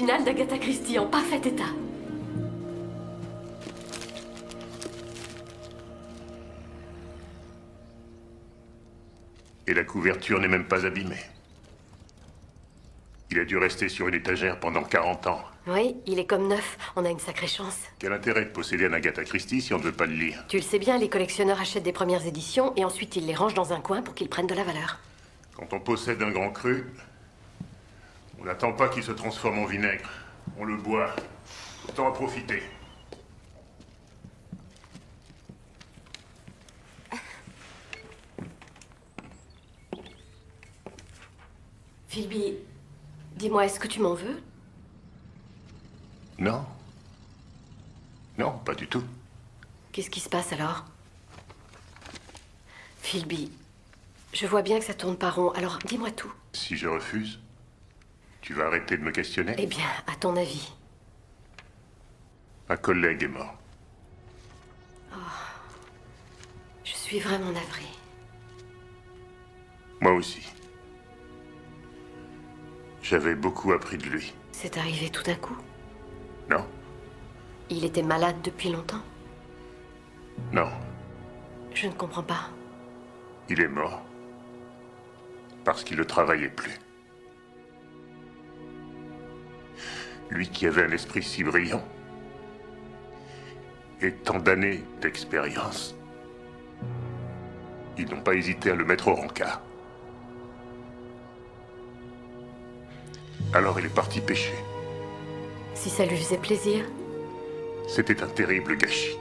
original d'Agatha Christie en parfait état. Et la couverture n'est même pas abîmée. Il a dû rester sur une étagère pendant 40 ans. Oui, il est comme neuf. On a une sacrée chance. Quel intérêt de posséder un Agatha Christie si on ne veut pas le lire? Tu le sais bien, les collectionneurs achètent des premières éditions et ensuite ils les rangent dans un coin pour qu'ils prennent de la valeur. Quand on possède un grand cru, on n'attend pas qu'il se transforme en vinaigre. On le boit. Autant en profiter. Philby, dis-moi, est-ce que tu m'en veux? Non. Non, pas du tout. Qu'est-ce qui se passe alors? Philby, je vois bien que ça tourne pas rond, alors dis-moi tout. Si je refuse, tu vas arrêter de me questionner? Eh bien, à ton avis? Un collègue est mort. Je suis vraiment navrée. Moi aussi. J'avais beaucoup appris de lui. C'est arrivé tout d'un coup? Non? Il était malade depuis longtemps? Non. Je ne comprends pas. Il est mort. Parce qu'il ne travaillait plus. Lui qui avait un esprit si brillant. Et tant d'années d'expérience. Ils n'ont pas hésité à le mettre au rencard. Alors il est parti pêcher. Si ça lui faisait plaisir? C'était un terrible gâchis.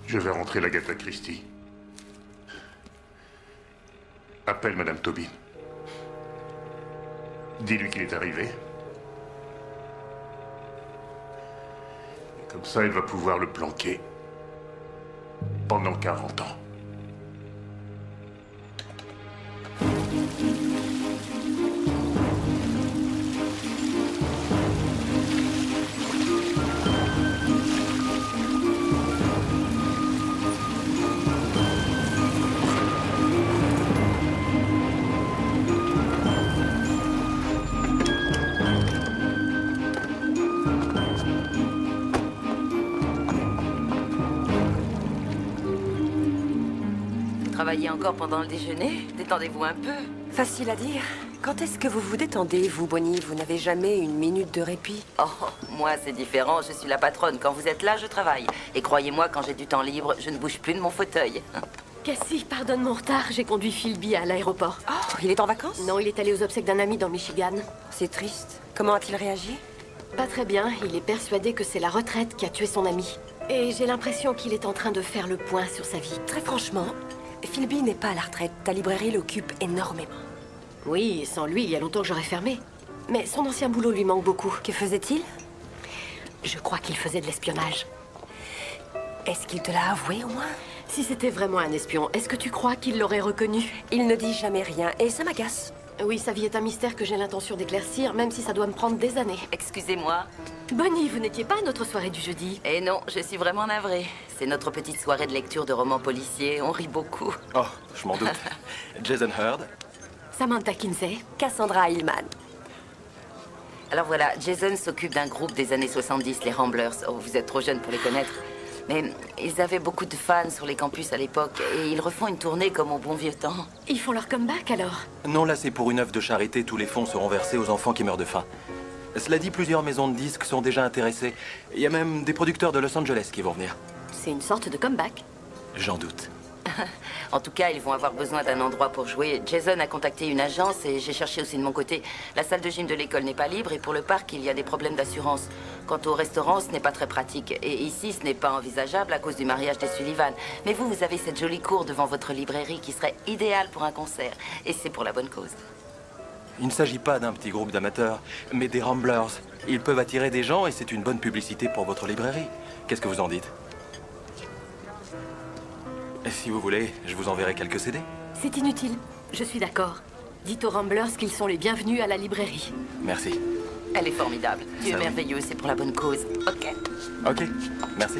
Je vais rentrer l'Agatha Christie. Appelle Madame Tobin. Dis-lui qu'il est arrivé. Et comme ça, elle va pouvoir le planquer pendant 40 ans. Travaillez encore pendant le déjeuner? Détendez-vous un peu. Facile à dire. Quand est-ce que vous vous détendez, vous, Bonnie? Vous n'avez jamais une minute de répit? Oh, moi c'est différent, je suis la patronne. Quand vous êtes là, je travaille. Et croyez-moi, quand j'ai du temps libre, je ne bouge plus de mon fauteuil. Cassie, pardonne mon retard, j'ai conduit Philby à l'aéroport. Oh, il est en vacances? Non, il est allé aux obsèques d'un ami dans le Michigan. C'est triste. Comment a-t-il réagi? Pas très bien, il est persuadé que c'est la retraite qui a tué son ami. Et j'ai l'impression qu'il est en train de faire le point sur sa vie. Très franchement, Philby n'est pas à la retraite. Ta librairie l'occupe énormément. Oui, sans lui, il y a longtemps que j'aurais fermé. Mais son ancien boulot lui manque beaucoup. Que faisait-il? Je crois qu'il faisait de l'espionnage. Est-ce qu'il te l'a avoué, au moins? Si c'était vraiment un espion, est-ce que tu crois qu'il l'aurait reconnu? Il ne dit jamais rien, et ça m'agace. Oui, sa vie est un mystère que j'ai l'intention d'éclaircir, même si ça doit me prendre des années. Excusez-moi. Bonnie, vous n'étiez pas à notre soirée du jeudi? Eh non, je suis vraiment navrée. C'est notre petite soirée de lecture de romans policiers. On rit beaucoup. Oh, je m'en doute. Jason Heard. Samantha Kinsey. Cassandra Hillman. Alors voilà, Jason s'occupe d'un groupe des années 70, les Ramblers. Oh, vous êtes trop jeune pour les connaître. Mais ils avaient beaucoup de fans sur les campus à l'époque et ils refont une tournée comme au bon vieux temps. Ils font leur comeback alors? Non, là c'est pour une œuvre de charité. Tous les fonds seront versés aux enfants qui meurent de faim. Cela dit, plusieurs maisons de disques sont déjà intéressées. Il y a même des producteurs de Los Angeles qui vont venir. C'est une sorte de comeback. J'en doute. En tout cas, ils vont avoir besoin d'un endroit pour jouer. Jason a contacté une agence et j'ai cherché aussi de mon côté. La salle de gym de l'école n'est pas libre et pour le parc, il y a des problèmes d'assurance. Quant au restaurant, ce n'est pas très pratique. Et ici, ce n'est pas envisageable à cause du mariage des Sullivan. Mais vous avez cette jolie cour devant votre librairie qui serait idéale pour un concert. Et c'est pour la bonne cause. Il ne s'agit pas d'un petit groupe d'amateurs, mais des Ramblers. Ils peuvent attirer des gens et c'est une bonne publicité pour votre librairie. Qu'est-ce que vous en dites? Et si vous voulez, je vous enverrai quelques CD. C'est inutile. Je suis d'accord. Dites aux Ramblers qu'ils sont les bienvenus à la librairie. Merci. Elle est formidable. Tu es Ça, oui. merveilleux, c'est pour la bonne cause. Ok. Ok, merci.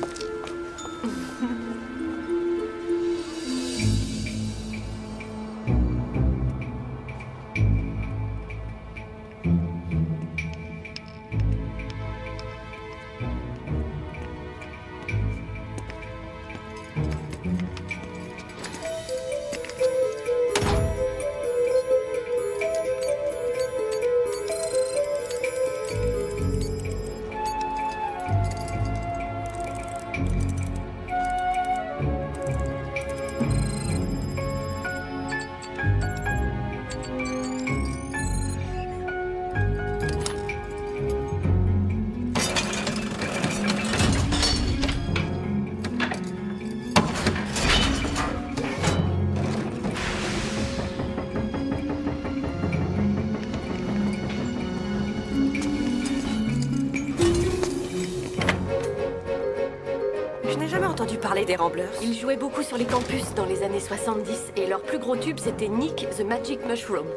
Je n'ai jamais entendu parler des Ramblers. Ils jouaient beaucoup sur les campus dans les années 70 et leur plus gros tube c'était Nick the Magic Mushroom.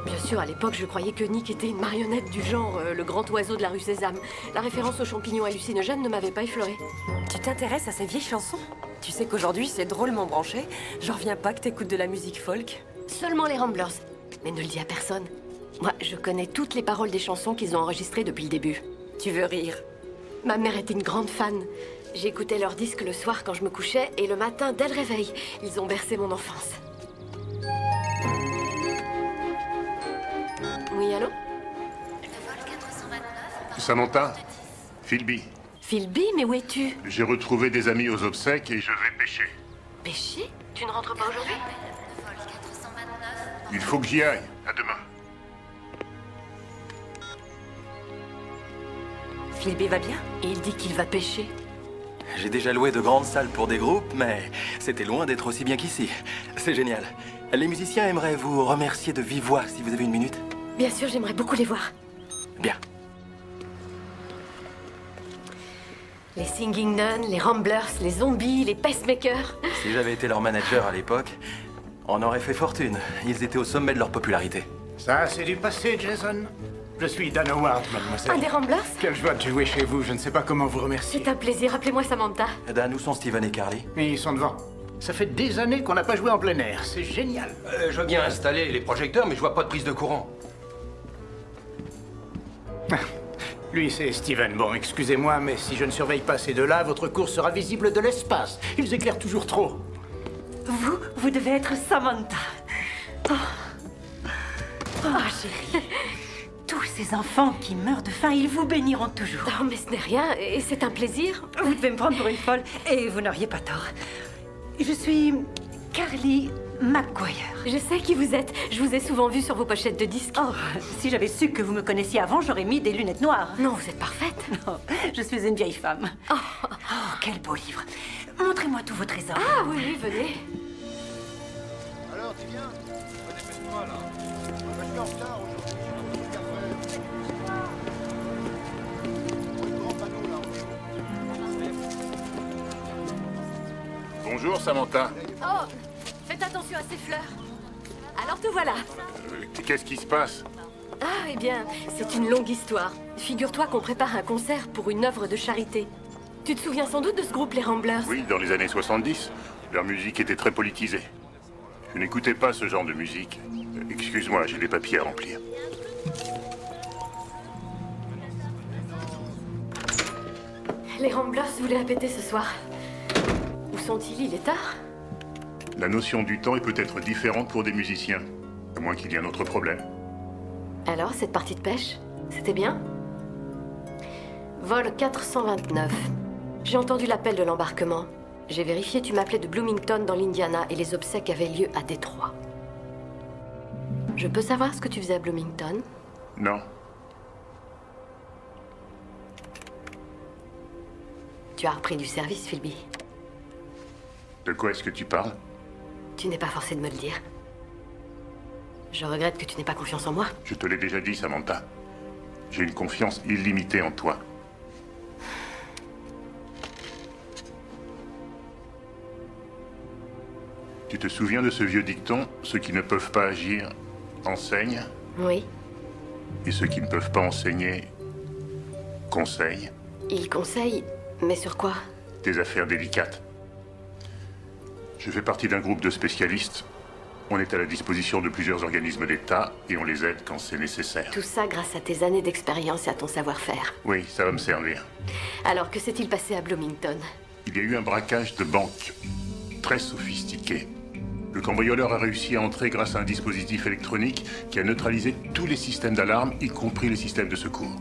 Bien sûr, à l'époque, je croyais que Nick était une marionnette du genre le grand oiseau de la rue Sésame. La référence aux champignons hallucinogènes ne m'avait pas effleuré. Tu t'intéresses à ces vieilles chansons? Tu sais qu'aujourd'hui, c'est drôlement branché. J'en reviens pas que t'écoutes de la musique folk. Seulement les Ramblers. Mais ne le dis à personne. Moi, je connais toutes les paroles des chansons qu'ils ont enregistrées depuis le début. Tu veux rire? Ma mère était une grande fan. J'écoutais leurs disques le soir quand je me couchais et le matin, dès le réveil, ils ont bercé mon enfance. Oui, allô? Samantha? Philby. Philby, mais où es-tu? J'ai retrouvé des amis aux obsèques et je vais pêcher. Pêcher? Tu ne rentres pas aujourd'hui? Il faut que j'y aille. À demain. Philby va bien? Et il dit qu'il va pêcher. J'ai déjà loué de grandes salles pour des groupes, mais c'était loin d'être aussi bien qu'ici. C'est génial. Les musiciens aimeraient vous remercier de vive voix si vous avez une minute. Bien sûr, j'aimerais beaucoup les voir. Bien. Les Singing Nuns, les Ramblers, les zombies, les pacemakers. Si j'avais été leur manager à l'époque, on aurait fait fortune. Ils étaient au sommet de leur popularité. Ça, c'est du passé, Jason. Je suis Dan Howard, mademoiselle. Un des Ramblers? Quelle joie de jouer chez vous, je ne sais pas comment vous remercier. C'est un plaisir, appelez-moi Samantha. Dan, où sont Steven et Carly? Ils sont devant. Ça fait des années qu'on n'a pas joué en plein air, c'est génial. Je veux bien installer les projecteurs, mais je vois pas de prise de courant. Lui, c'est Steven. Bon, excusez-moi, mais si je ne surveille pas ces deux-là, votre course sera visible de l'espace. Ils éclairent toujours trop. Vous devez être Samantha. Oh, chérie. Tous ces enfants qui meurent de faim, ils vous béniront toujours. Oh, mais ce n'est rien, et c'est un plaisir. Vous devez me prendre pour une folle, et vous n'auriez pas tort. Je suis Carly McGuire. Je sais qui vous êtes. Je vous ai souvent vu sur vos pochettes de disques. Oh, si j'avais su que vous me connaissiez avant, j'aurais mis des lunettes noires. Non, vous êtes parfaite. Non, je suis une vieille femme. Oh, quel beau livre. Montrez-moi tous vos trésors. Ah oui, oui, venez. Alors, tu viens? Dépêche-toi, là. Je suis en retard aujourd'hui. Le grand panneau, là. Bonjour, Samantha. Oh, faites attention à ces fleurs. Alors te voilà. Qu'est-ce qui se passe? Ah, eh bien, c'est une longue histoire. Figure-toi qu'on prépare un concert pour une œuvre de charité. Tu te souviens sans doute de ce groupe, les Ramblers? Oui, dans les années 70. Leur musique était très politisée. Je n'écoutais pas ce genre de musique. Excuse-moi, j'ai des papiers à remplir. Les Ramblers voulaient répéter ce soir. Où sont-ils? Il est tard. La notion du temps est peut-être différente pour des musiciens. À moins qu'il y ait un autre problème. Alors, cette partie de pêche, c'était bien? Vol 429. J'ai entendu l'appel de l'embarquement. J'ai vérifié, tu m'appelais de Bloomington dans l'Indiana et les obsèques avaient lieu à Détroit. Je peux savoir ce que tu faisais à Bloomington? Non. Tu as repris du service, Philby. De quoi est-ce que tu parles? Tu n'es pas forcé de me le dire. Je regrette que tu n'aies pas confiance en moi. Je te l'ai déjà dit, Samantha. J'ai une confiance illimitée en toi. Tu te souviens de ce vieux dicton, ceux qui ne peuvent pas agir enseignent, Oui. et ceux qui ne peuvent pas enseigner conseillent. Il conseille, mais sur quoi? Des affaires délicates. Je fais partie d'un groupe de spécialistes. On est à la disposition de plusieurs organismes d'État et on les aide quand c'est nécessaire. Tout ça grâce à tes années d'expérience et à ton savoir-faire. Oui, ça va me servir. Alors, que s'est-il passé à Bloomington? Il y a eu un braquage de banque très sophistiqué. Le cambrioleur a réussi à entrer grâce à un dispositif électronique qui a neutralisé tous les systèmes d'alarme, y compris les systèmes de secours.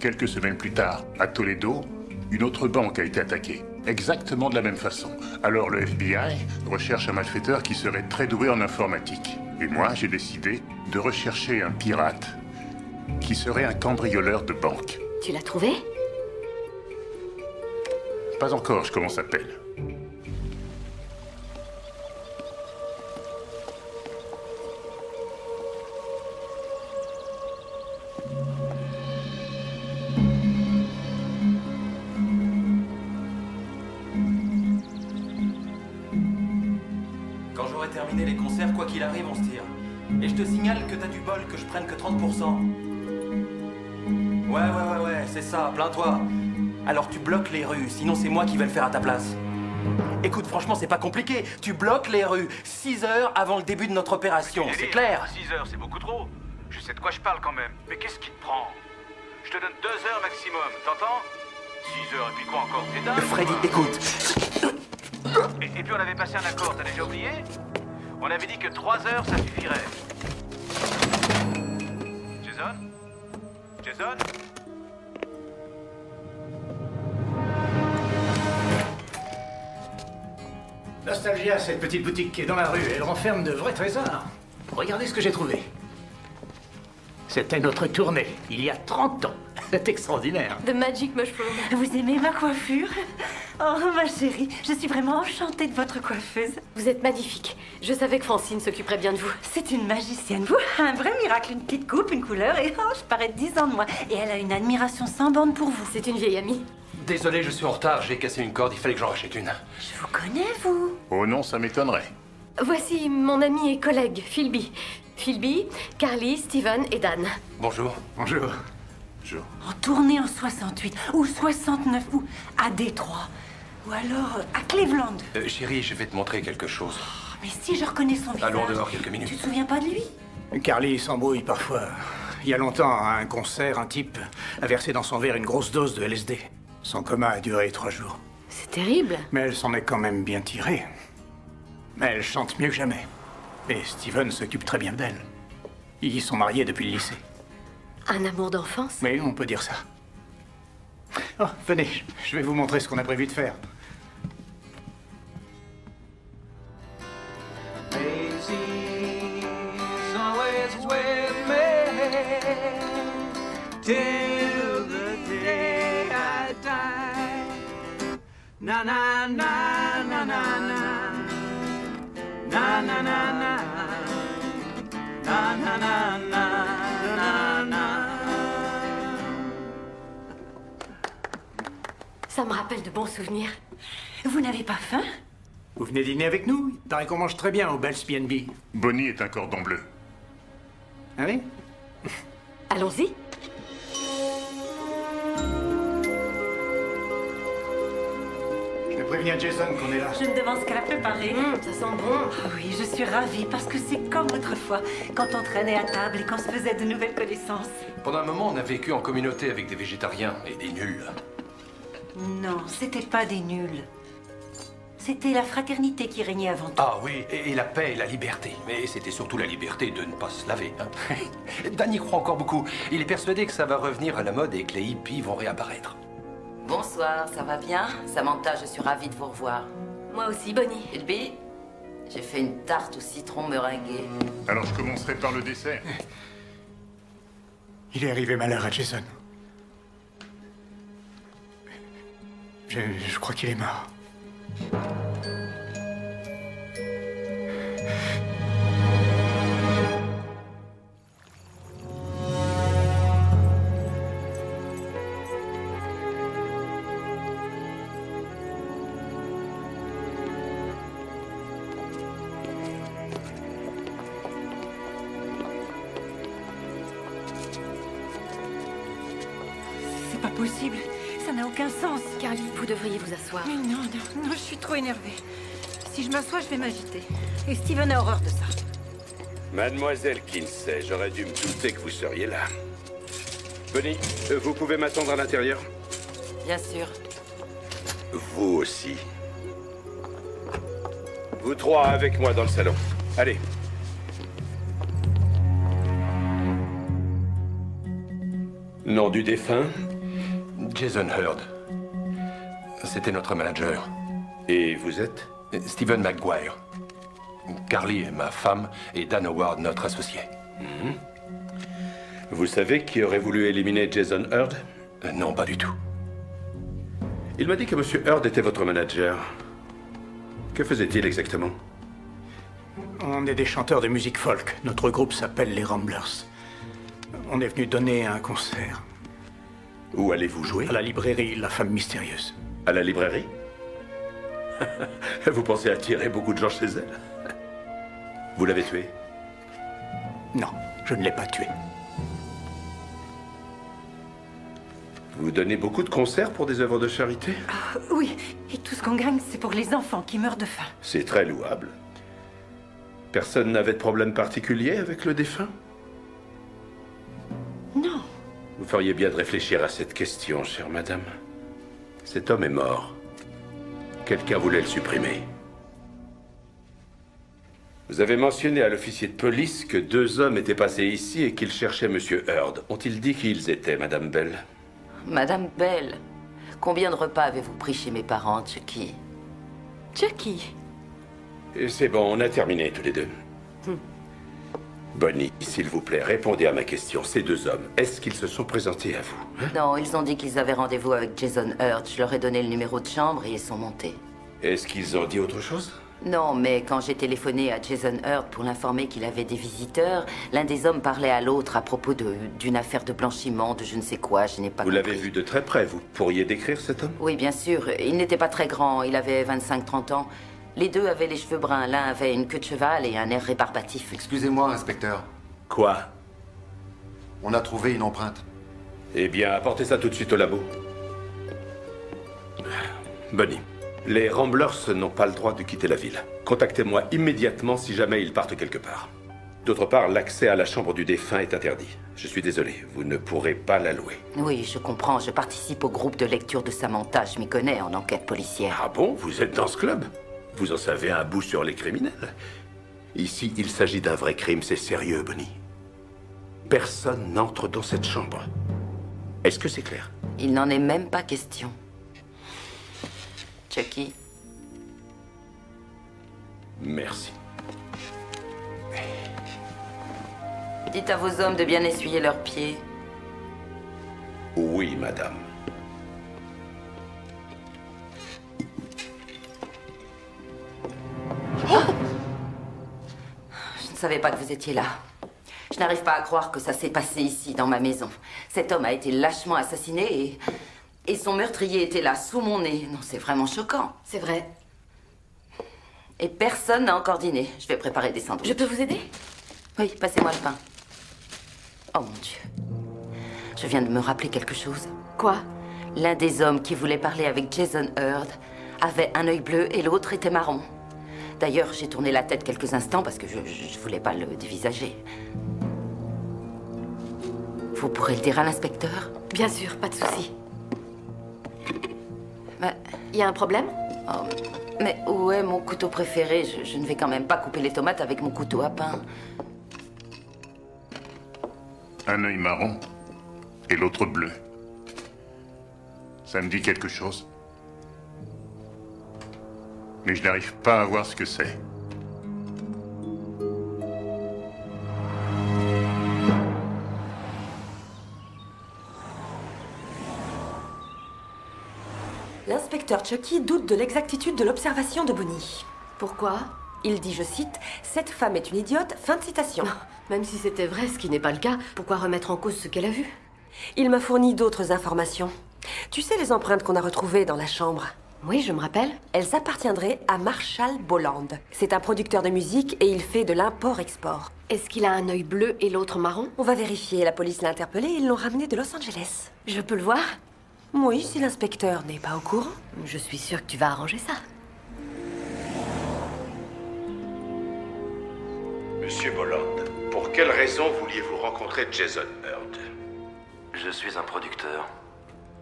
Quelques semaines plus tard, à Toledo, une autre banque a été attaquée. Exactement de la même façon. Alors le FBI recherche un malfaiteur qui serait très doué en informatique. Et moi, j'ai décidé de rechercher un pirate qui serait un cambrioleur de banque. Tu l'as trouvé? Pas encore, je commence à peine. Quand j'aurai terminé les concerts, quoi qu'il arrive, on se tire. Et je te signale que t'as du bol que je prenne que 30%. Ouais, c'est ça, plains-toi. Alors tu bloques les rues, sinon c'est moi qui vais le faire à ta place. Écoute, franchement, c'est pas compliqué. Tu bloques les rues 6 heures avant le début de notre opération, c'est clair? 6 heures, c'est beaucoup trop. Je sais de quoi je parle quand même. Mais qu'est-ce qui te prend? Je te donne 2 heures maximum, t'entends? 6 heures, et puis quoi encore? T'es dingue? Freddy, écoute. Et puis on avait passé un accord, t'as déjà oublié? On avait dit que 3 heures, ça suffirait. Jason? Jason? Nostalgia, cette petite boutique qui est dans la rue, elle renferme de vrais trésors. Regardez ce que j'ai trouvé. C'était notre tournée, il y a 30 ans. C'est extraordinaire. The Magic Mushroom. Vous aimez ma coiffure? Oh, ma chérie, je suis vraiment enchantée de votre coiffeuse. Vous êtes magnifique. Je savais que Francine s'occuperait bien de vous. C'est une magicienne, vous. Un vrai miracle, une petite coupe, une couleur, et oh, je parais 10 ans de moins. Et elle a une admiration sans borne pour vous. C'est une vieille amie. Désolé, je suis en retard, j'ai cassé une corde, il fallait que j'en rachète une. Je vous connais, vous. Oh non, ça m'étonnerait. Voici mon ami et collègue, Philby. Philby, Carly, Steven et Dan. Bonjour. Bonjour. Bonjour. En tournée en 68, ou 69, ou à Détroit, ou alors à Cleveland. Chérie, je vais te montrer quelque chose. Oh, mais si je reconnais son visage... Allons dehors quelques minutes. Tu te souviens pas de lui? Carly s'embrouille parfois. Il y a longtemps, à un concert, un type a versé dans son verre une grosse dose de LSD. Son coma a duré 3 jours. C'est terrible. Mais elle s'en est quand même bien tirée. Elle chante mieux que jamais. Et Steven s'occupe très bien d'elle. Ils sont mariés depuis le lycée. Un amour d'enfance? Mais on peut dire ça. Oh, venez, je vais vous montrer ce qu'on a prévu de faire. Till the day I die. Na na na na na na. Na na na na. Na na na na na. Ça me rappelle de bons souvenirs. Vous n'avez pas faim? Vous venez dîner avec nous? Il paraît qu'on mange très bien au Bell's B&B. Bonnie est un cordon bleu. Ah oui? Allons-y. Je vais prévenir Jason qu'on est là. Je ne demande qu'à la préparer. Ça sent bon. Ah oui, je suis ravie parce que c'est comme autrefois, quand on traînait à table et qu'on se faisait de nouvelles connaissances. Pendant un moment, on a vécu en communauté avec des végétariens et des nuls. Non, c'était pas des nuls. C'était la fraternité qui régnait avant tout. Ah oui, et la paix et la liberté. Mais c'était surtout la liberté de ne pas se laver. Hein. Dan y croit encore beaucoup. Il est persuadé que ça va revenir à la mode et que les hippies vont réapparaître. Bonsoir, ça va bien? Samantha, je suis ravie de vous revoir. Moi aussi, Bonnie. Philby, j'ai fait une tarte au citron meringuée. Alors je commencerai par le dessert. Il est arrivé malheur à Jason. Je crois qu'il est mort. possible. Ça n'a aucun sens. Carly, vous devriez vous asseoir. Mais non, non, non, je suis trop énervée. Si je m'assois, je vais m'agiter. Et Steven a horreur de ça. Mademoiselle Kinsey, j'aurais dû me douter que vous seriez là. Bonnie, vous pouvez m'attendre à l'intérieur? Bien sûr. Vous aussi. Vous trois avec moi dans le salon. Allez. Nom du défunt? Jason Hurd. C'était notre manager. Et vous êtes? Steven McGuire. Carly est ma femme et Dan Howard, notre associé. Vous savez qui aurait voulu éliminer Jason Hurd? Non, pas du tout. Il m'a dit que M. Hurd était votre manager. Que faisait-il exactement? On est des chanteurs de musique folk. Notre groupe s'appelle les Ramblers. On est venu donner un concert. Où allez-vous jouer? À la librairie La Femme Mystérieuse. À la librairie? Vous pensez attirer beaucoup de gens chez elle? Vous l'avez tué? Non, je ne l'ai pas tué. Vous donnez beaucoup de concerts pour des œuvres de charité? Oui, et tout ce qu'on gagne, c'est pour les enfants qui meurent de faim. C'est très louable. Personne n'avait de problème particulier avec le défunt? Non. Vous feriez bien de réfléchir à cette question, chère madame. Cet homme est mort. Quelqu'un voulait le supprimer. Vous avez mentionné à l'officier de police que 2 hommes étaient passés ici et qu'ils cherchaient M. Hurd. Ont-ils dit qui ils étaient, Madame Bell? Madame Bell, combien de repas avez-vous pris chez mes parents, Chucky? Chucky? C'est bon, on a terminé tous les deux. Bonnie, s'il vous plaît, répondez à ma question. Ces 2 hommes, est-ce qu'ils se sont présentés à vous? Non, ils ont dit qu'ils avaient rendez-vous avec Jason Hurd. Je leur ai donné le numéro de chambre et ils sont montés. Est-ce qu'ils ont dit autre chose? Non, mais quand j'ai téléphoné à Jason Hurd pour l'informer qu'il avait des visiteurs, l'un des hommes parlait à l'autre à propos d'une affaire de blanchiment, de je ne sais quoi, je n'ai pas compris. Vous l'avez vu de très près, vous pourriez décrire cet homme? Oui, bien sûr. Il n'était pas très grand, il avait 25-30 ans. Les 2 avaient les cheveux bruns, l'un avait une queue de cheval et un air rébarbatif. Excusez-moi, inspecteur. Quoi? On a trouvé une empreinte. Eh bien, apportez ça tout de suite au labo. Bonnie, les Ramblers n'ont pas le droit de quitter la ville. Contactez-moi immédiatement si jamais ils partent quelque part. D'autre part, l'accès à la chambre du défunt est interdit. Je suis désolé, vous ne pourrez pas la louer. Oui, je comprends. Je participe au groupe de lecture de Samantha. Je m'y connais en enquête policière. Ah bon? Vous êtes dans ce club? Vous en savez un bout sur les criminels. Ici, il s'agit d'un vrai crime, c'est sérieux, Bonnie. Personne n'entre dans cette chambre. Est-ce que c'est clair? Il n'en est même pas question. Chucky. Merci. Dites à vos hommes de bien essuyer leurs pieds. Oui, madame. Je ne savais pas que vous étiez là. Je n'arrive pas à croire que ça s'est passé ici, dans ma maison. Cet homme a été lâchement assassiné et son meurtrier était là, sous mon nez. Non, c'est vraiment choquant. C'est vrai. Et personne n'a encore dîné. Je vais préparer des sandwichs. Je peux vous aider? Oui, passez-moi le pain. Oh mon Dieu. Je viens de me rappeler quelque chose. Quoi? L'un des hommes qui voulait parler avec Jason Hurd avait un œil bleu et l'autre était marron. D'ailleurs, j'ai tourné la tête quelques instants parce que je voulais pas le dévisager. Vous pourrez le dire à l'inspecteur? Bien sûr, pas de souci. Mais... Il y a un problème? Oh, mais où est mon couteau préféré? Je ne vais quand même pas couper les tomates avec mon couteau à pain. Un œil marron et l'autre bleu. Ça me dit quelque chose. Mais je n'arrive pas à voir ce que c'est. L'inspecteur Chucky doute de l'exactitude de l'observation de Bonnie. Pourquoi? Il dit, je cite, « Cette femme est une idiote », fin de citation. Même si c'était vrai, ce qui n'est pas le cas, pourquoi remettre en cause ce qu'elle a vu? Il m'a fourni d'autres informations. Tu sais les empreintes qu'on a retrouvées dans la chambre? Oui, je me rappelle. Elles appartiendraient à Marshall Boland. C'est un producteur de musique et il fait de l'import-export. Est-ce qu'il a un œil bleu et l'autre marron? On va vérifier. La police l'a interpellé et ils l'ont ramené de Los Angeles. Je peux le voir? Oui, si l'inspecteur n'est pas au courant. Je suis sûre que tu vas arranger ça. Monsieur Bolland, pour quelle raison vouliez-vous rencontrer Jason Heard? Je suis un producteur.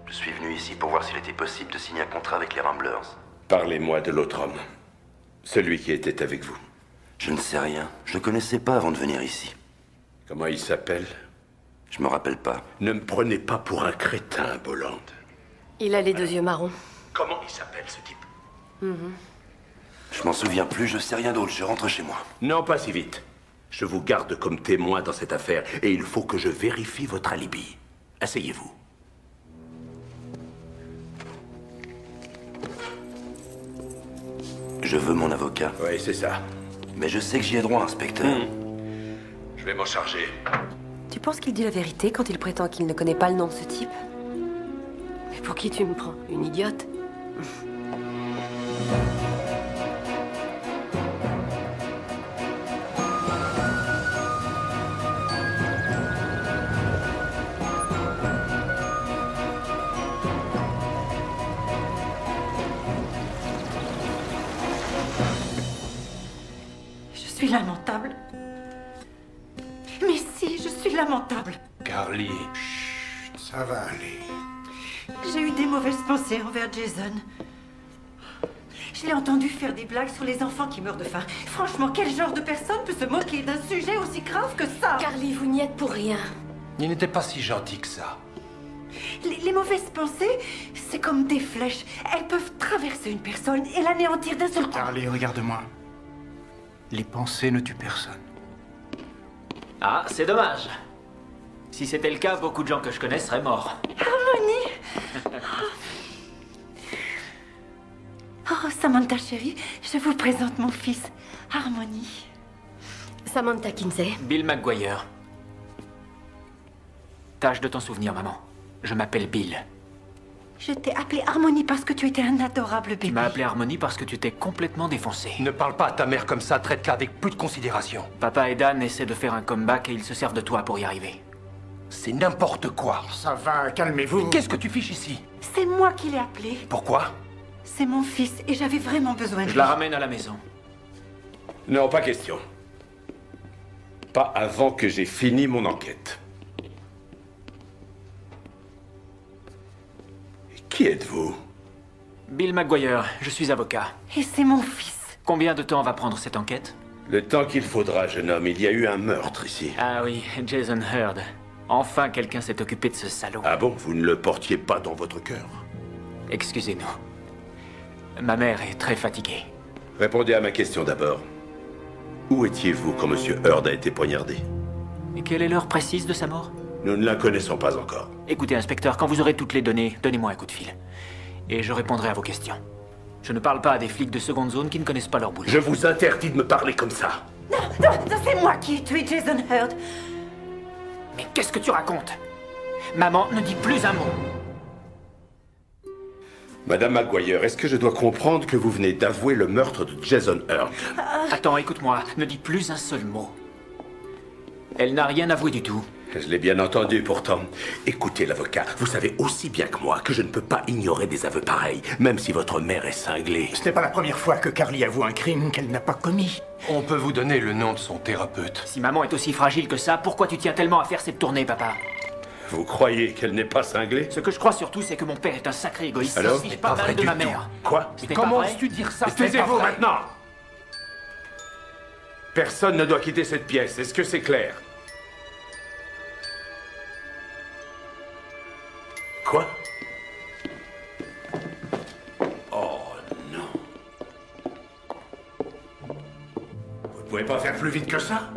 Je suis venu ici pour voir s'il était possible de signer un contrat avec les Ramblers. Parlez-moi de l'autre homme. Celui qui était avec vous. Je ne sais rien. Je ne le connaissais pas avant de venir ici. Comment il s'appelle? Je me rappelle pas. Ne me prenez pas pour un crétin, Bolland. Il a les deux yeux marrons. Comment il s'appelle, ce type? Je m'en souviens plus, je sais rien d'autre. Je rentre chez moi. Non, pas si vite. Je vous garde comme témoin dans cette affaire et il faut que je vérifie votre alibi. Asseyez-vous. Je veux mon avocat. Oui, c'est ça. Mais je sais que j'y ai droit, inspecteur. Je vais m'en charger. Tu penses qu'il dit la vérité quand il prétend qu'il ne connaît pas le nom de ce type? Mais pour qui tu me prends? Une idiote? Je suis lamentable. Mais si, je suis lamentable. Carly. Chut, ça va aller. J'ai eu des mauvaises pensées envers Jason. Je l'ai entendu faire des blagues sur les enfants qui meurent de faim. Franchement, quel genre de personne peut se moquer d'un sujet aussi grave que ça? Carly, vous n'y êtes pour rien. Il n'était pas si gentil que ça. Les mauvaises pensées, c'est comme des flèches. Elles peuvent traverser une personne et l'anéantir d'un seul coup. Carly, regarde-moi. Les pensées ne tuent personne. Ah, c'est dommage. Si c'était le cas, beaucoup de gens que je connais seraient morts. Harmony. Oh, Samantha chérie, je vous présente mon fils, Harmony. Samantha Kinsey. Bill McGuire. Tâche de t'en souvenir, maman. Je m'appelle Bill. Je t'ai appelé Harmony parce que tu étais un adorable bébé. Tu m'as appelé Harmony parce que tu t'es complètement défoncé. Ne parle pas à ta mère comme ça, traite-la avec plus de considération. Papa et Dan essaient de faire un comeback et ils se servent de toi pour y arriver. C'est n'importe quoi. Ça va, calmez-vous. Mais qu'est-ce que tu fiches ici? C'est moi qui l'ai appelé. Pourquoi? C'est mon fils et j'avais vraiment besoin de lui. Je la ramène à la maison. Non, pas question. Pas avant que j'ai fini mon enquête. Qui êtes-vous? Bill McGuire, je suis avocat. Et c'est mon fils. Combien de temps va prendre cette enquête? Le temps qu'il faudra, jeune homme. Il y a eu un meurtre ici. Ah oui, Jason Heard. Enfin, quelqu'un s'est occupé de ce salaud. Ah bon? Vous ne le portiez pas dans votre cœur? Excusez-nous. Ma mère est très fatiguée. Répondez à ma question d'abord. Où étiez-vous quand Monsieur Heard a été poignardé? Et quelle est l'heure précise de sa mort? Nous ne la connaissons pas encore. Écoutez, inspecteur, quand vous aurez toutes les données, donnez-moi un coup de fil. Et je répondrai à vos questions. Je ne parle pas à des flics de seconde zone qui ne connaissent pas leur boulot. Je vous interdis de me parler comme ça. Non, c'est moi qui ai tué Jason Heard. Mais qu'est-ce que tu racontes? Maman ne dit plus un mot. Madame McGuire, est-ce que je dois comprendre que vous venez d'avouer le meurtre de Jason Heard? Attends, écoute-moi, ne dis plus un seul mot. Elle n'a rien avoué du tout. Je l'ai bien entendu pourtant. Écoutez l'avocat, vous savez aussi bien que moi que je ne peux pas ignorer des aveux pareils, même si votre mère est cinglée. Ce n'est pas la première fois que Carly avoue un crime qu'elle n'a pas commis. On peut vous donner le nom de son thérapeute. Si maman est aussi fragile que ça, pourquoi tu tiens tellement à faire cette tournée, papa? Vous croyez qu'elle n'est pas cinglée? Ce que je crois surtout, c'est que mon père est un sacré égoïste. Alors, il pas mal de ma mère. Quoi? Mais comment oses-tu dire ça? Taisez-vous maintenant! Personne ne doit quitter cette pièce, est-ce que c'est clair? Quoi? Oh non. Vous ne pouvez pas faire plus vite que ça?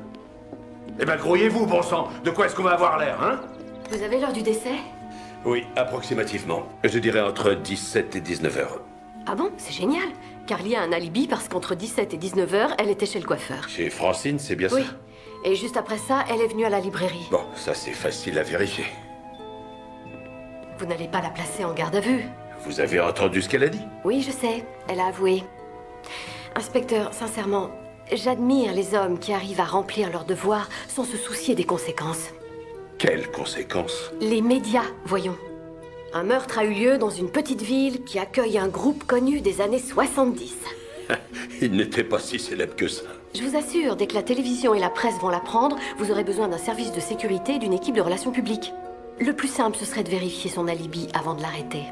Eh ben grouillez-vous, bon sang. De quoi est-ce qu'on va avoir l'air, hein? Vous avez l'heure du décès? Oui, approximativement. Je dirais entre 17 et 19 heures. Ah bon? C'est génial. Carly a un alibi parce qu'entre 17 et 19 heures, elle était chez le coiffeur. Chez Francine, c'est bien Oui. ça? Et juste après ça, elle est venue à la librairie. Bon, ça c'est facile à vérifier. Vous n'allez pas la placer en garde à vue. Vous avez entendu ce qu'elle a dit? Oui, je sais. Elle a avoué. Inspecteur, sincèrement, j'admire les hommes qui arrivent à remplir leurs devoirs sans se soucier des conséquences. Quelles conséquences? Les médias, voyons. Un meurtre a eu lieu dans une petite ville qui accueille un groupe connu des années 70. Il n'était pas si célèbre que ça. Je vous assure, dès que la télévision et la presse vont l'apprendre, vous aurez besoin d'un service de sécurité et d'une équipe de relations publiques. Le plus simple, ce serait de vérifier son alibi avant de l'arrêter.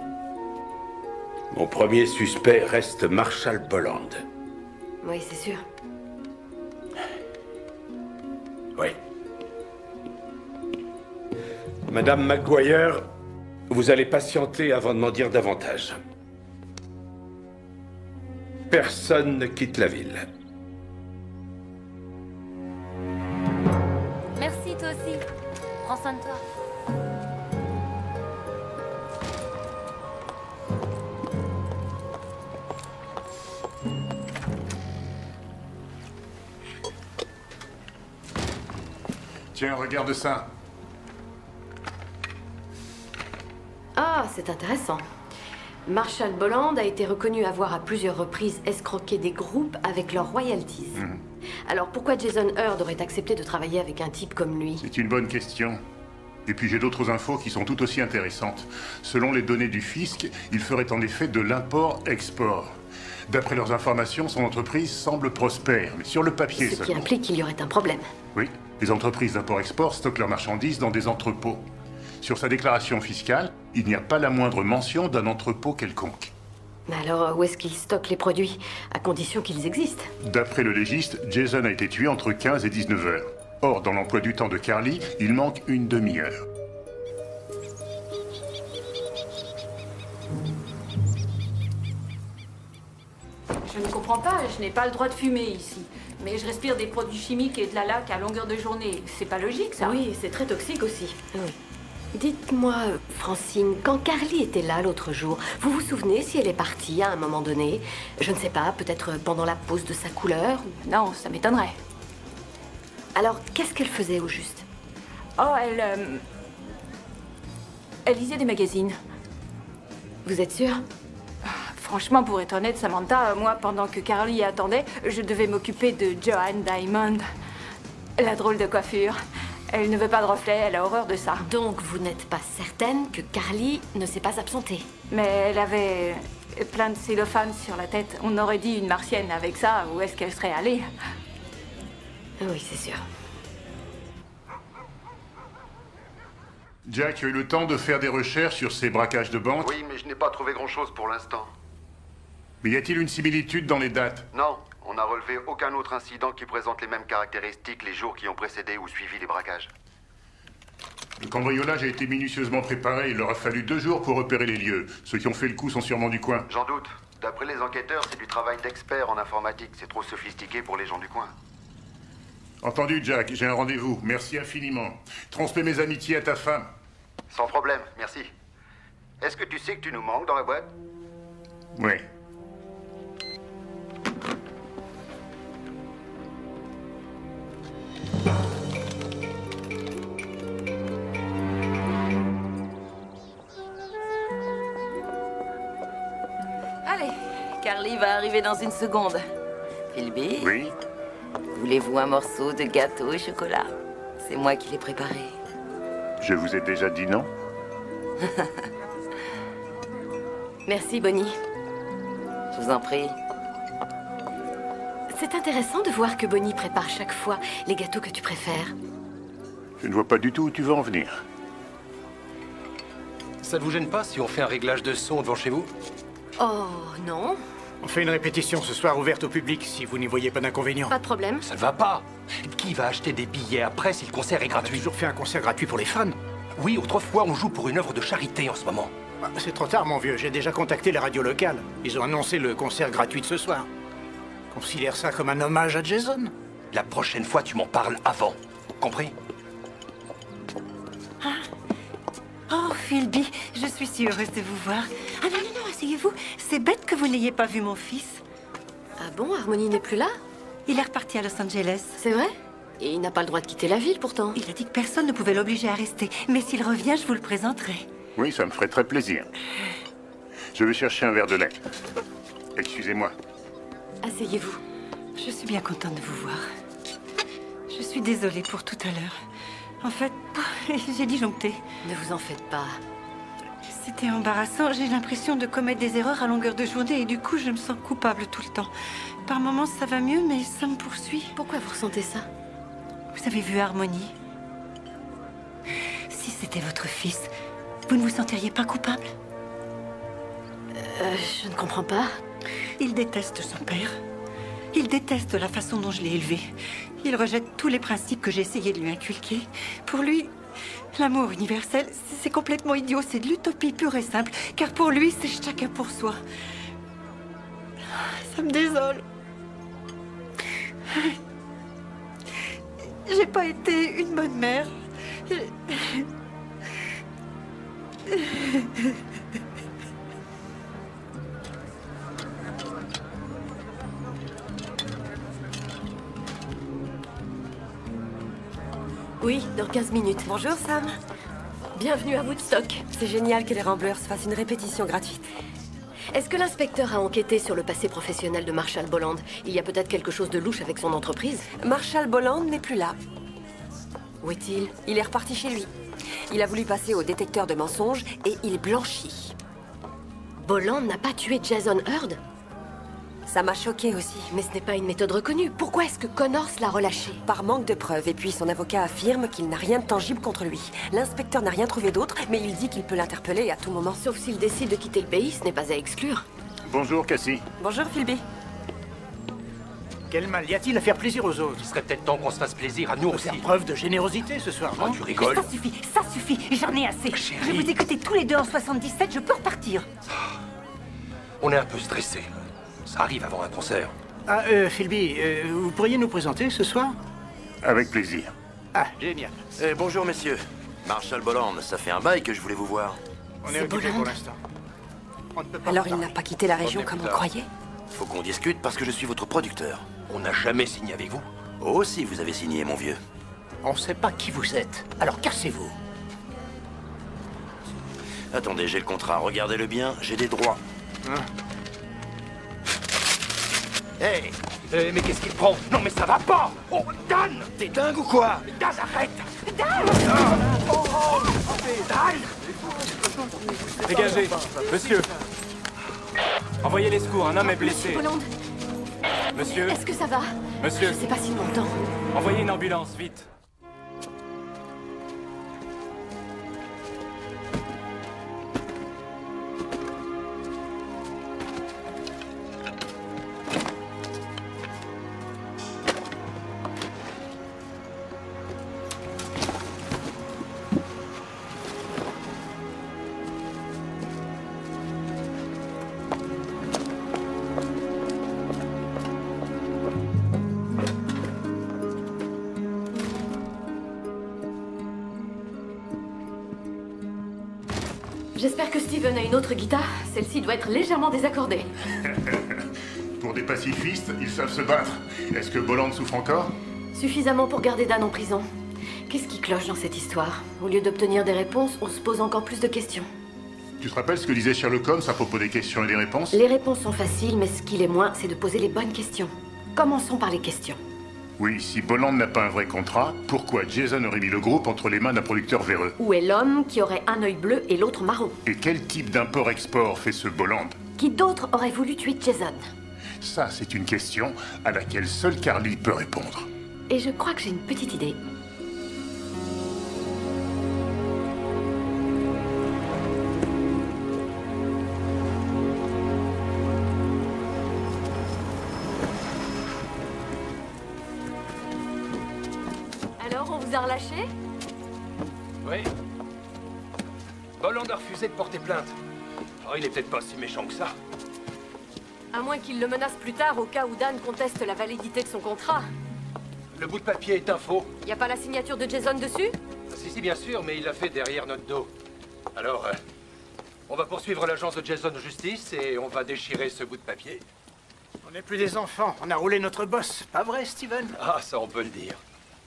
Mon premier suspect reste Marshall Bolland. Oui, c'est sûr. Oui. Madame McGuire, vous allez patienter avant de m'en dire davantage. Personne ne quitte la ville. Merci, toi aussi. Prends soin de toi. Tiens, regarde ça. Ah, c'est intéressant. Marshall Bolland a été reconnu avoir à plusieurs reprises escroqué des groupes avec leurs royalties. Alors pourquoi Jason Heard aurait accepté de travailler avec un type comme lui? C'est une bonne question. Et puis j'ai d'autres infos qui sont tout aussi intéressantes. Selon les données du fisc, il ferait en effet de l'import-export. D'après leurs informations, son entreprise semble prospère, mais sur le papier Ce qui seulement. implique qu'il y aurait un problème. Oui, les entreprises d'import-export stockent leurs marchandises dans des entrepôts. Sur sa déclaration fiscale, il n'y a pas la moindre mention d'un entrepôt quelconque. Mais alors, où est-ce qu'ils stockent les produits? À condition qu'ils existent. D'après le légiste, Jason a été tué entre 15 et 19 heures. Or, dans l'emploi du temps de Carly, il manque une demi-heure. Je ne comprends pas, je n'ai pas le droit de fumer ici. Mais je respire des produits chimiques et de la laque à longueur de journée. C'est pas logique, ça. Oui, c'est très toxique aussi. Oui. Dites-moi, Francine, quand Carly était là l'autre jour, vous vous souvenez si elle est partie à un moment donné? Je ne sais pas, peut-être pendant la pause de sa couleur? Non, ça m'étonnerait. Alors, qu'est-ce qu'elle faisait au juste? Oh, elle lisait des magazines. Vous êtes sûre? Franchement, pour être honnête, Samantha, moi, pendant que Carly attendait, je devais m'occuper de Joanne Diamond. La drôle de coiffure. Elle ne veut pas de reflet, elle a horreur de ça. Donc, vous n'êtes pas certaine que Carly ne s'est pas absentée? Mais elle avait plein de cellophane sur la tête. On aurait dit une martienne avec ça. Où est-ce qu'elle serait allée? Oui, c'est sûr. Jack, tu as eu le temps de faire des recherches sur ces braquages de banque? Oui, mais je n'ai pas trouvé grand-chose pour l'instant. Mais y a-t-il une similitude dans les dates? Non, on n'a relevé aucun autre incident qui présente les mêmes caractéristiques les jours qui ont précédé ou suivi les braquages. Le cambriolage a été minutieusement préparé. Il leur a fallu 2 jours pour repérer les lieux. Ceux qui ont fait le coup sont sûrement du coin. J'en doute. D'après les enquêteurs, c'est du travail d'experts en informatique. C'est trop sophistiqué pour les gens du coin. Entendu, Jack, j'ai un rendez-vous. Merci infiniment. Transmets mes amitiés à ta femme. Sans problème, merci. Est-ce que tu sais que tu nous manques dans la boîte? Oui. Allez, Carly va arriver dans une seconde. Philby? Oui? Voulez-vous un morceau de gâteau au chocolat? C'est moi qui l'ai préparé. Je vous ai déjà dit non? Merci, Bonnie. Je vous en prie. C'est intéressant de voir que Bonnie prépare chaque fois les gâteaux que tu préfères. Je ne vois pas du tout où tu veux en venir. Ça ne vous gêne pas si on fait un réglage de son devant chez vous? Oh, non. On fait une répétition ce soir ouverte au public, si vous n'y voyez pas d'inconvénient. Pas de problème. Ça ne va pas. Qui va acheter des billets après si le concert est gratuit? On a toujours fait un concert gratuit pour les fans. Oui, autrefois, on joue pour une œuvre de charité en ce moment. C'est trop tard, mon vieux. J'ai déjà contacté les radios locales. Ils ont annoncé le concert gratuit de ce soir. Considère ça comme un hommage à Jason. La prochaine fois, tu m'en parles avant. Compris? Oh, Philby, je suis si heureuse de vous voir. Ah non, non, non, asseyez-vous. C'est bête que vous n'ayez pas vu mon fils. Ah bon, Harmony n'est plus là? Il est reparti à Los Angeles. C'est vrai? Et il n'a pas le droit de quitter la ville, pourtant. Il a dit que personne ne pouvait l'obliger à rester. Mais s'il revient, je vous le présenterai. Oui, ça me ferait très plaisir. Je vais chercher un verre de lait. Excusez-moi. Asseyez-vous. Je suis bien contente de vous voir. Je suis désolée pour tout à l'heure. En fait, j'ai disjoncté. Ne vous en faites pas. C'était embarrassant. J'ai l'impression de commettre des erreurs à longueur de journée et du coup, je me sens coupable tout le temps. Par moments, ça va mieux, mais ça me poursuit. Pourquoi vous ressentez ça? Vous avez vu Harmony? Si c'était votre fils, vous ne vous sentiriez pas coupable? Je ne comprends pas. Il déteste son père. Il déteste la façon dont je l'ai élevé. Il rejette tous les principes que j'ai essayé de lui inculquer. Pour lui, l'amour universel, c'est complètement idiot. C'est de l'utopie pure et simple. Car pour lui, c'est chacun pour soi. Ça me désole. J'ai pas été une bonne mère. Oui, dans 15 minutes. Bonjour, Sam. Bienvenue à Woodstock. C'est génial que les Ramblers fassent une répétition gratuite. Est-ce que l'inspecteur a enquêté sur le passé professionnel de Marshall Boland? Il y a peut-être quelque chose de louche avec son entreprise. Marshall Boland n'est plus là. Où est-il? Il est reparti chez lui. Il a voulu passer au détecteur de mensonges et il blanchit. Boland n'a pas tué Jason Heard? Ça m'a choqué aussi. Mais ce n'est pas une méthode reconnue. Pourquoi est-ce que Connors l'a relâché? Par manque de preuves. Et puis son avocat affirme qu'il n'a rien de tangible contre lui. L'inspecteur n'a rien trouvé d'autre, mais il dit qu'il peut l'interpeller à tout moment. Sauf s'il décide de quitter le pays, ce n'est pas à exclure. Bonjour, Cassie. Bonjour, Philby. Quel mal y a-t-il à faire plaisir aux autres? Il serait peut-être temps qu'on se fasse plaisir à nous aussi. Faire preuve de générosité ce soir, non? Tu rigoles? Ça suffit, j'en ai assez. Chérie. Je vais vous écouter tous les deux en 77, je peux repartir. On est un peu stressés. Ça arrive avant un concert. Ah, Philby, vous pourriez nous présenter ce soir? Avec plaisir. Ah, génial. Bonjour, messieurs. Marshall Boland, ça fait un bail que je voulais vous voir. On est occupé pour l'instant. Alors il n'a pas quitté la région comme on croyait? Faut qu'on discute parce que je suis votre producteur. On n'a jamais signé avec vous. Oh, si, vous avez signé, mon vieux. On sait pas qui vous êtes, alors cassez-vous. Attendez, j'ai le contrat, regardez-le bien, j'ai des droits. Hey, mais qu'est-ce qu'il prend? Non, mais ça va pas! Oh, Dan! T'es dingue ou quoi? Dan, arrête! Dan! Dan! Dégagez, monsieur. Envoyez les secours, un homme est blessé. Boland, Monsieur, est-ce que ça va? monsieur, Je sais pas s'il m'entend. envoyez une ambulance, vite. J'espère que Steven a une autre guitare. Celle-ci doit être légèrement désaccordée. Pour des pacifistes, ils savent se battre. Est-ce que Boland souffre encore? Suffisamment pour garder Dan en prison. Qu'est-ce qui cloche dans cette histoire? Au lieu d'obtenir des réponses, on se pose encore plus de questions. Tu te rappelles ce que disait Sherlock Holmes à propos des questions et des réponses? Les réponses sont faciles, mais ce qui l'est moins, c'est de poser les bonnes questions. Commençons par les questions. Oui, si Boland n'a pas un vrai contrat, pourquoi Jason aurait mis le groupe entre les mains d'un producteur véreux? Où est l'homme qui aurait un œil bleu et l'autre marron? Et quel type d'import-export fait ce Boland? Qui d'autre aurait voulu tuer Jason? Ça, c'est une question à laquelle seul Carly peut répondre. Et je crois que j'ai une petite idée. Alors, on vous a relâché? Oui. Boland a refusé de porter plainte. Oh, il est peut-être pas si méchant que ça. À moins qu'il le menace plus tard au cas où Dan conteste la validité de son contrat. Le bout de papier est un faux. Y a pas la signature de Jason dessus? Si, bien sûr, mais il l'a fait derrière notre dos. Alors, on va poursuivre l'agence de Jason Justice et on va déchirer ce bout de papier. On n'est plus des enfants, on a roulé notre boss. Pas vrai, Steven? Ah, ça, on peut le dire.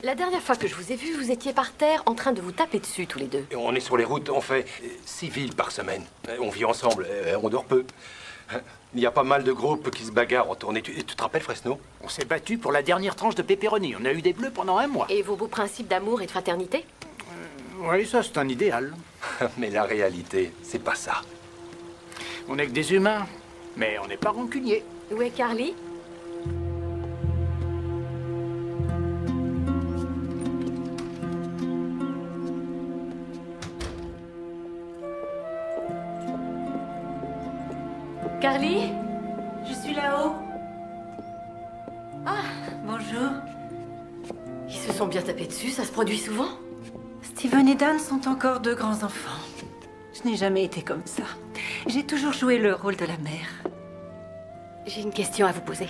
La dernière fois que je vous ai vu, vous étiez par terre en train de vous taper dessus tous les deux. Et on est sur les routes, on fait 6 villes par semaine. On vit ensemble, on dort peu. Il y a pas mal de groupes qui se bagarrent en tournée. Tu te rappelles, Fresno? On s'est battu pour la dernière tranche de pepperoni. On a eu des bleus pendant un mois. Et vos beaux principes d'amour et de fraternité? Oui, ça, c'est un idéal. Mais la réalité, c'est pas ça. On n'est que des humains, mais on n'est pas rancuniers. Où est Carly? Carly? Je suis là-haut. Ah, bonjour. Ils se sont bien tapés dessus, ça se produit souvent? Steven et Dan sont encore deux grands enfants. Je n'ai jamais été comme ça. J'ai toujours joué le rôle de la mère. J'ai une question à vous poser.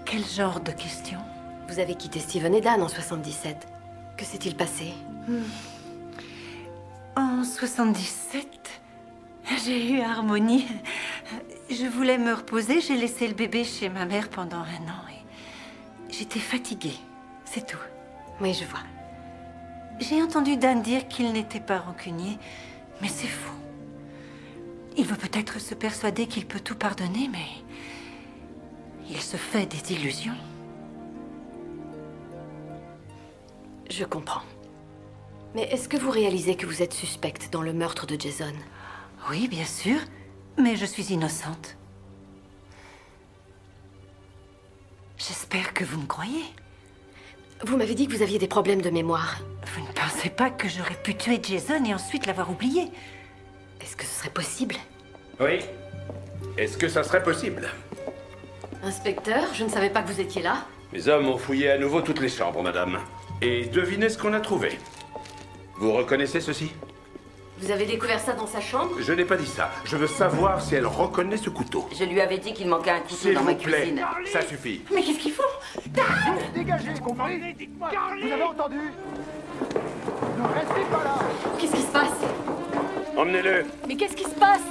Quel genre de question? Vous avez quitté Steven et Dan en 77. Que s'est-il passé? En 77, j'ai eu Harmonie. Je voulais me reposer, j'ai laissé le bébé chez ma mère pendant 1 an et j'étais fatiguée, c'est tout. Oui, je vois. J'ai entendu Dan dire qu'il n'était pas rancunier, mais c'est faux. Il veut peut-être se persuader qu'il peut tout pardonner, mais il se fait des illusions. Je comprends. Mais est-ce que vous réalisez que vous êtes suspecte dans le meurtre de Jason? Oui, bien sûr. Mais je suis innocente. J'espère que vous me croyez. Vous m'avez dit que vous aviez des problèmes de mémoire. Vous ne pensez pas que j'aurais pu tuer Jason et ensuite l'avoir oublié? Est-ce que ce serait possible? Oui. Est-ce que ça serait possible? Inspecteur, je ne savais pas que vous étiez là. Mes hommes ont fouillé à nouveau toutes les chambres, madame. Et devinez ce qu'on a trouvé. Vous reconnaissez ceci? Vous avez découvert ça dans sa chambre? Je n'ai pas dit ça. Je veux savoir si elle reconnaît ce couteau. Je lui avais dit qu'il manquait un couteau S'il dans vous ma plaît, cuisine. ça suffit. Mais qu'est-ce qu'ils font? Dégagez, compris? Vous avez entendu? Ne restez pas là! Qu'est-ce qui se passe? Emmenez-le. Mais qu'est-ce qui se passe?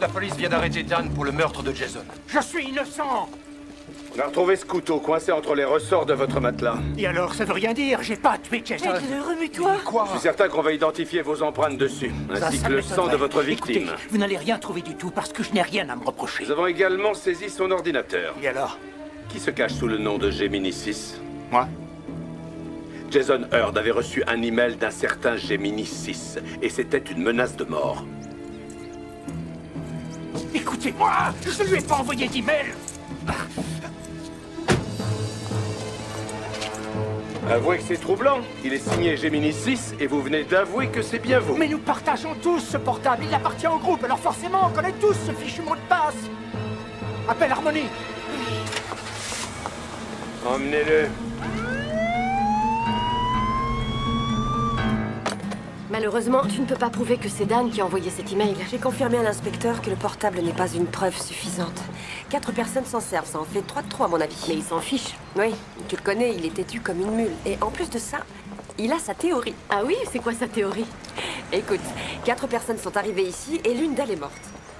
La police vient d'arrêter Dan pour le meurtre de Jason. Je suis innocent! On a retrouvé ce couteau coincé entre les ressorts de votre matelas. Et alors, ça veut rien dire, j'ai pas tué Jason. Remue-toi. Je suis certain qu'on va identifier vos empreintes dessus, ainsi que le sang de votre victime. Écoutez, vous n'allez rien trouver du tout parce que je n'ai rien à me reprocher. Nous avons également saisi son ordinateur. Et alors? Qui se cache sous le nom de Gemini 6? Moi? Jason Heard avait reçu un email d'un certain Gemini 6, et c'était une menace de mort. Écoutez-moi, je lui ai pas envoyé d'email. Avouez que c'est troublant. Il est signé Gemini 6 et vous venez d'avouer que c'est bien vous. Mais nous partageons tous ce portable. Il appartient au groupe, alors forcément, on connaît tous ce fichu mot de passe. Appelle Harmonie. Emmenez-le. Malheureusement, tu ne peux pas prouver que c'est Dan qui a envoyé cet email. J'ai confirmé à l'inspecteur que le portable n'est pas une preuve suffisante. 4 personnes s'en servent, ça en fait 3 de trop à mon avis. Mais il s'en fiche. Oui, tu le connais, il est têtu comme une mule. Et en plus de ça, il a sa théorie. Ah oui? C'est quoi sa théorie? Écoute, 4 personnes sont arrivées ici et l'une d'elles est morte.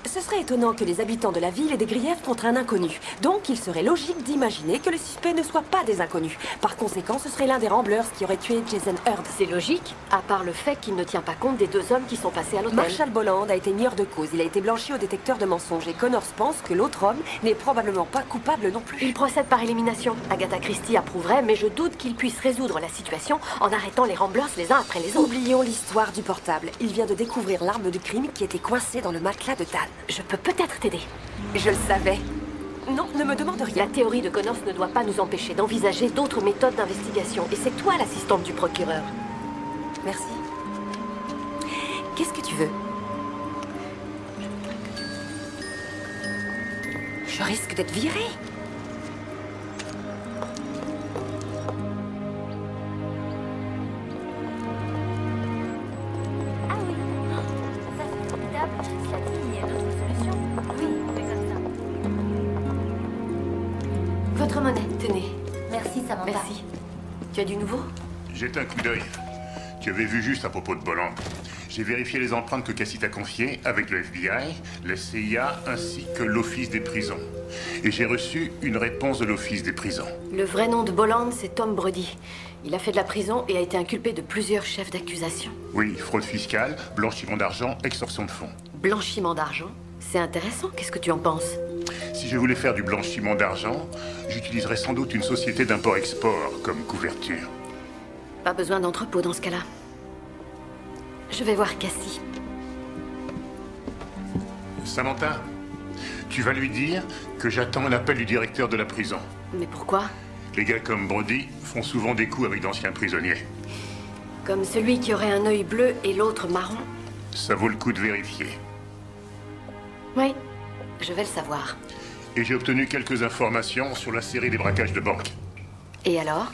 Ce serait étonnant que les habitants de la ville aient des griefs contre un inconnu. Donc, il serait logique d'imaginer que le suspect ne soit pas des inconnus. Par conséquent, ce serait l'un des Ramblers qui aurait tué Jason Heard. C'est logique, à part le fait qu'il ne tient pas compte des 2 hommes qui sont passés à l'hôtel. Marshall Bolland a été mis hors de cause. Il a été blanchi au détecteur de mensonges. Et Connors pense que l'autre homme n'est probablement pas coupable non plus. Il procède par élimination. Agatha Christie approuverait, mais je doute qu'il puisse résoudre la situation en arrêtant les Ramblers les uns après les autres. Oublions l'histoire du portable. Il vient de découvrir l'arme du crime qui était coincée dans le matelas de Dan. Je peux peut-être t'aider. Je le savais. Non, ne me demande rien. La théorie de Connors ne doit pas nous empêcher d'envisager d'autres méthodes d'investigation. Et c'est toi l'assistante du procureur. Merci. Qu'est-ce que tu veux? Je risque d'être virée. Ah oui. Ça c'est formidable. Cela dit, il y a d'autres solutions. Oui, on fait comme ça. Votre monnaie, tenez. Merci, Samantha. Merci. Tu as du nouveau? Jette un coup d'œil. Tu avais vu juste à propos de Bolland. J'ai vérifié les empreintes que Cassie t'a confiées avec le FBI, la CIA ainsi que l'Office des prisons. Et j'ai reçu une réponse de l'Office des prisons. Le vrai nom de Bolland, c'est Tom Brody. Il a fait de la prison et a été inculpé de plusieurs chefs d'accusation. Oui, fraude fiscale, blanchiment d'argent, extorsion de fonds. Blanchiment d'argent? C'est intéressant, qu'est-ce que tu en penses? Si je voulais faire du blanchiment d'argent, j'utiliserais sans doute une société d'import-export comme couverture. Pas besoin d'entrepôt dans ce cas-là. Je vais voir Cassie. Samantha, tu vas lui dire que j'attends un appel du directeur de la prison. Mais pourquoi? Les gars comme Brody font souvent des coups avec d'anciens prisonniers. Comme celui qui aurait un œil bleu et l'autre marron. Ça vaut le coup de vérifier. Oui, je vais le savoir. Et j'ai obtenu quelques informations sur la série des braquages de banque. Et alors?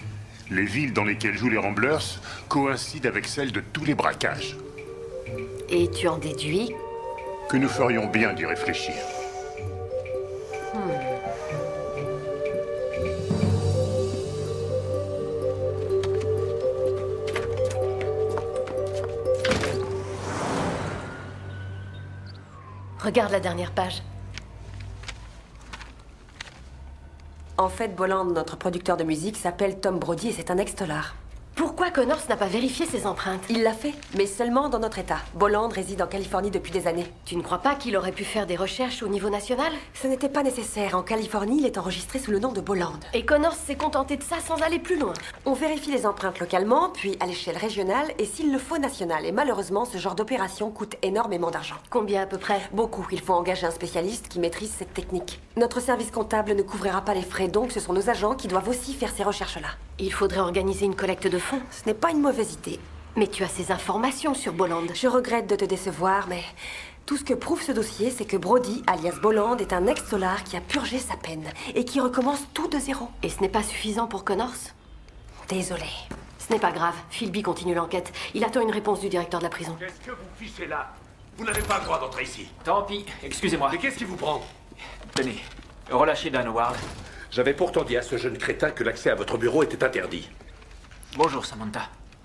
Les villes dans lesquelles jouent les Ramblers coïncident avec celles de tous les braquages. Et tu en déduis? Que nous ferions bien d'y réfléchir. Regarde la dernière page. En fait, Bolland, notre producteur de musique, s'appelle Tom Brody et c'est un ex-tolard. Pourquoi Connors n'a pas vérifié ses empreintes? Il l'a fait, mais seulement dans notre état. Bolland réside en Californie depuis des années. Tu ne crois pas qu'il aurait pu faire des recherches au niveau national? Ce n'était pas nécessaire. En Californie, il est enregistré sous le nom de Bolland. Et Connors s'est contenté de ça sans aller plus loin. On vérifie les empreintes localement, puis à l'échelle régionale, et s'il le faut national. Et malheureusement, ce genre d'opération coûte énormément d'argent. Combien à peu près? Beaucoup. Il faut engager un spécialiste qui maîtrise cette technique. Notre service comptable ne couvrira pas les frais, donc ce sont nos agents qui doivent aussi faire ces recherches-là. Il faudrait organiser une collecte de fonds. Ce n'est pas une mauvaise idée. Mais tu as ces informations sur Bolland. Je regrette de te décevoir, mais tout ce que prouve ce dossier, c'est que Brody, alias Bolland, est un ex-solar qui a purgé sa peine et qui recommence tout de zéro. Et ce n'est pas suffisant pour Connors? Désolé. Ce n'est pas grave. Philby continue l'enquête. Il attend une réponse du directeur de la prison. Qu'est-ce que vous fichez là? Vous n'avez pas le droit d'entrer ici. Tant pis, excusez-moi. Mais qu'est-ce qui vous prend? Tenez, relâchez Dan Howard. J'avais pourtant dit à ce jeune crétin que l'accès à votre bureau était interdit. Bonjour, Samantha.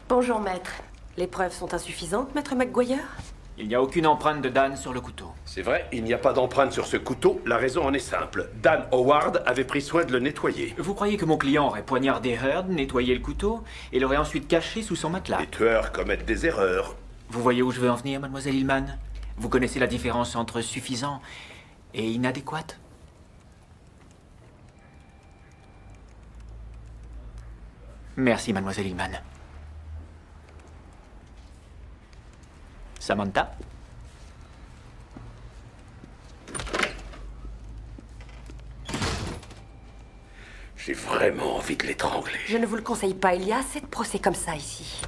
Bonjour, maître. Les preuves sont insuffisantes, maître McGuire? Il n'y a aucune empreinte de Dan sur le couteau. C'est vrai, il n'y a pas d'empreinte sur ce couteau. La raison en est simple. Dan Howard avait pris soin de le nettoyer. Vous croyez que mon client aurait poignardé Heard, nettoyé le couteau, et l'aurait ensuite caché sous son matelas? Les tueurs commettent des erreurs. Vous voyez où je veux en venir, mademoiselle Hillman? Vous connaissez la différence entre suffisant et inadéquate? Merci, mademoiselle Hillman. Samantha? J'ai vraiment envie de l'étrangler. Je ne vous le conseille pas, il y a assez de procès comme ça ici.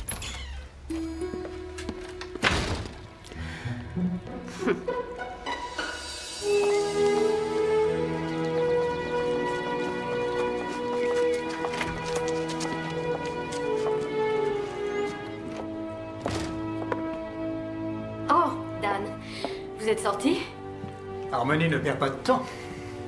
Oh, Dan. Vous êtes sorti? Harmony ne perd pas de temps.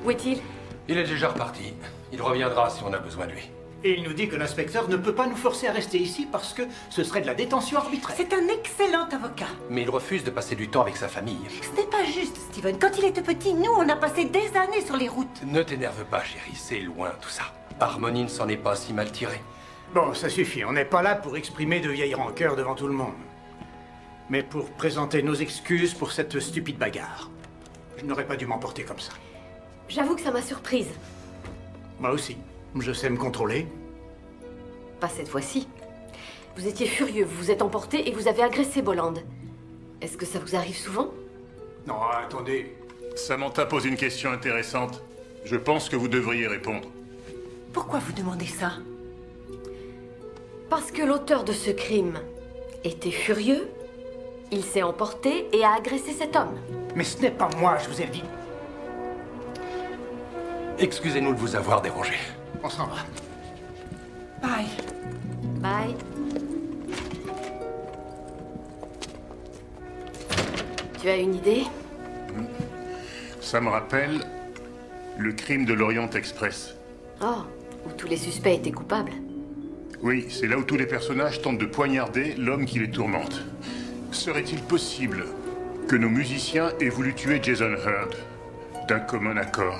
Où est-il? Il est déjà reparti. Il reviendra si on a besoin de lui. Et il nous dit que l'inspecteur ne peut pas nous forcer à rester ici parce que ce serait de la détention arbitraire. C'est un excellent avocat. Mais il refuse de passer du temps avec sa famille. Ce n'est pas juste, Steven. Quand il était petit, nous, on a passé des années sur les routes. Ne t'énerve pas, chérie. C'est loin, tout ça. Harmony ne s'en est pas si mal tirée. Bon, ça suffit. On n'est pas là pour exprimer de vieilles rancœurs devant tout le monde. Mais pour présenter nos excuses pour cette stupide bagarre. Je n'aurais pas dû m'emporter comme ça. J'avoue que ça m'a surprise. Moi aussi. Je sais me contrôler. Pas cette fois-ci. Vous étiez furieux, vous vous êtes emporté et vous avez agressé Bolland. Est-ce que ça vous arrive souvent? Non, attendez. Samantha pose une question intéressante. Je pense que vous devriez répondre. Pourquoi vous demandez ça? Parce que l'auteur de ce crime était furieux, il s'est emporté et a agressé cet homme. Mais ce n'est pas moi, je vous ai dit. Excusez-nous de vous avoir dérangé. On s'en va. Bye. Bye. Tu as une idée? Ça me rappelle le crime de l'Orient Express. Oh, où tous les suspects étaient coupables. Oui, c'est là où tous les personnages tentent de poignarder l'homme qui les tourmente. Serait-il possible que nos musiciens aient voulu tuer Jason Heard d'un commun accord?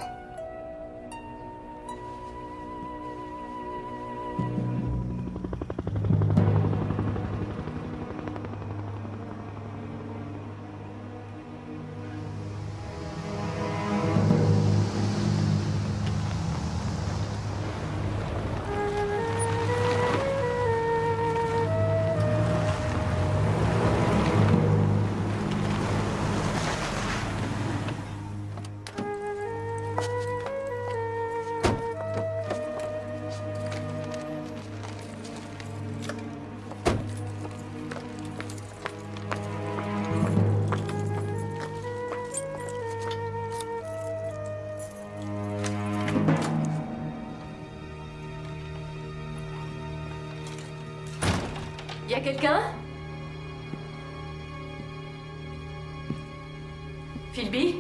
Y a quelqu'un? Philby?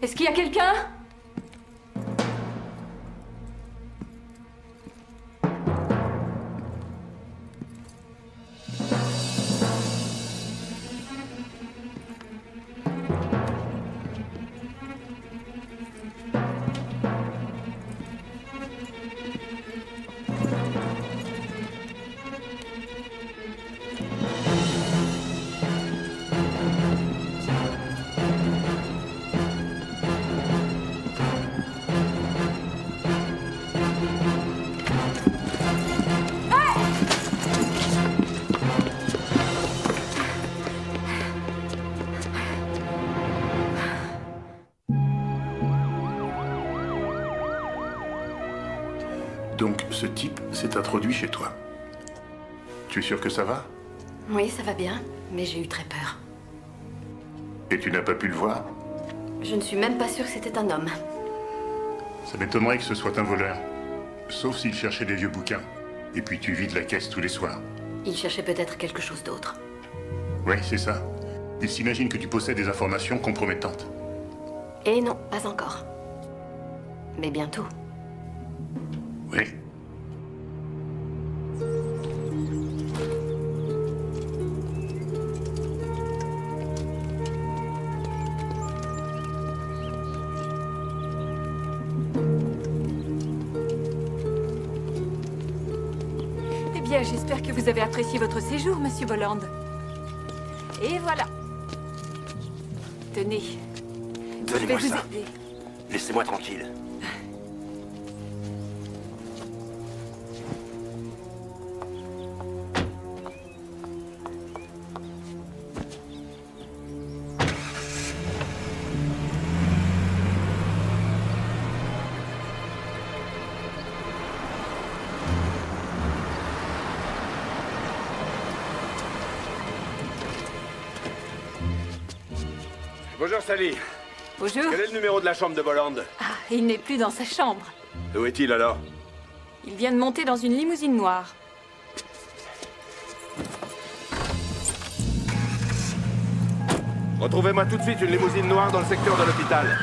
Est-ce qu'il y a quelqu'un? Donc, ce type s'est introduit chez toi. Tu es sûr que ça va? Oui, ça va bien, mais j'ai eu très peur. Et tu n'as pas pu le voir? Je ne suis même pas sûre que c'était un homme. Ça m'étonnerait que ce soit un voleur. Sauf s'il cherchait des vieux bouquins. Et puis tu vides la caisse tous les soirs. Il cherchait peut-être quelque chose d'autre. Oui, c'est ça. Il s'imagine que tu possèdes des informations compromettantes. Et non, pas encore. Mais bientôt. Oui. Eh bien, j'espère que vous avez apprécié votre séjour, Monsieur Bolland. Et voilà. Tenez. Je vais Donnez-moi vous ça. aider. Laissez-moi tranquille. Bonjour Sally. Bonjour. Quel est le numéro de la chambre de Bolland? Ah, il n'est plus dans sa chambre. Où est-il alors? Il vient de monter dans une limousine noire. Retrouvez-moi tout de suite une limousine noire dans le secteur de l'hôpital.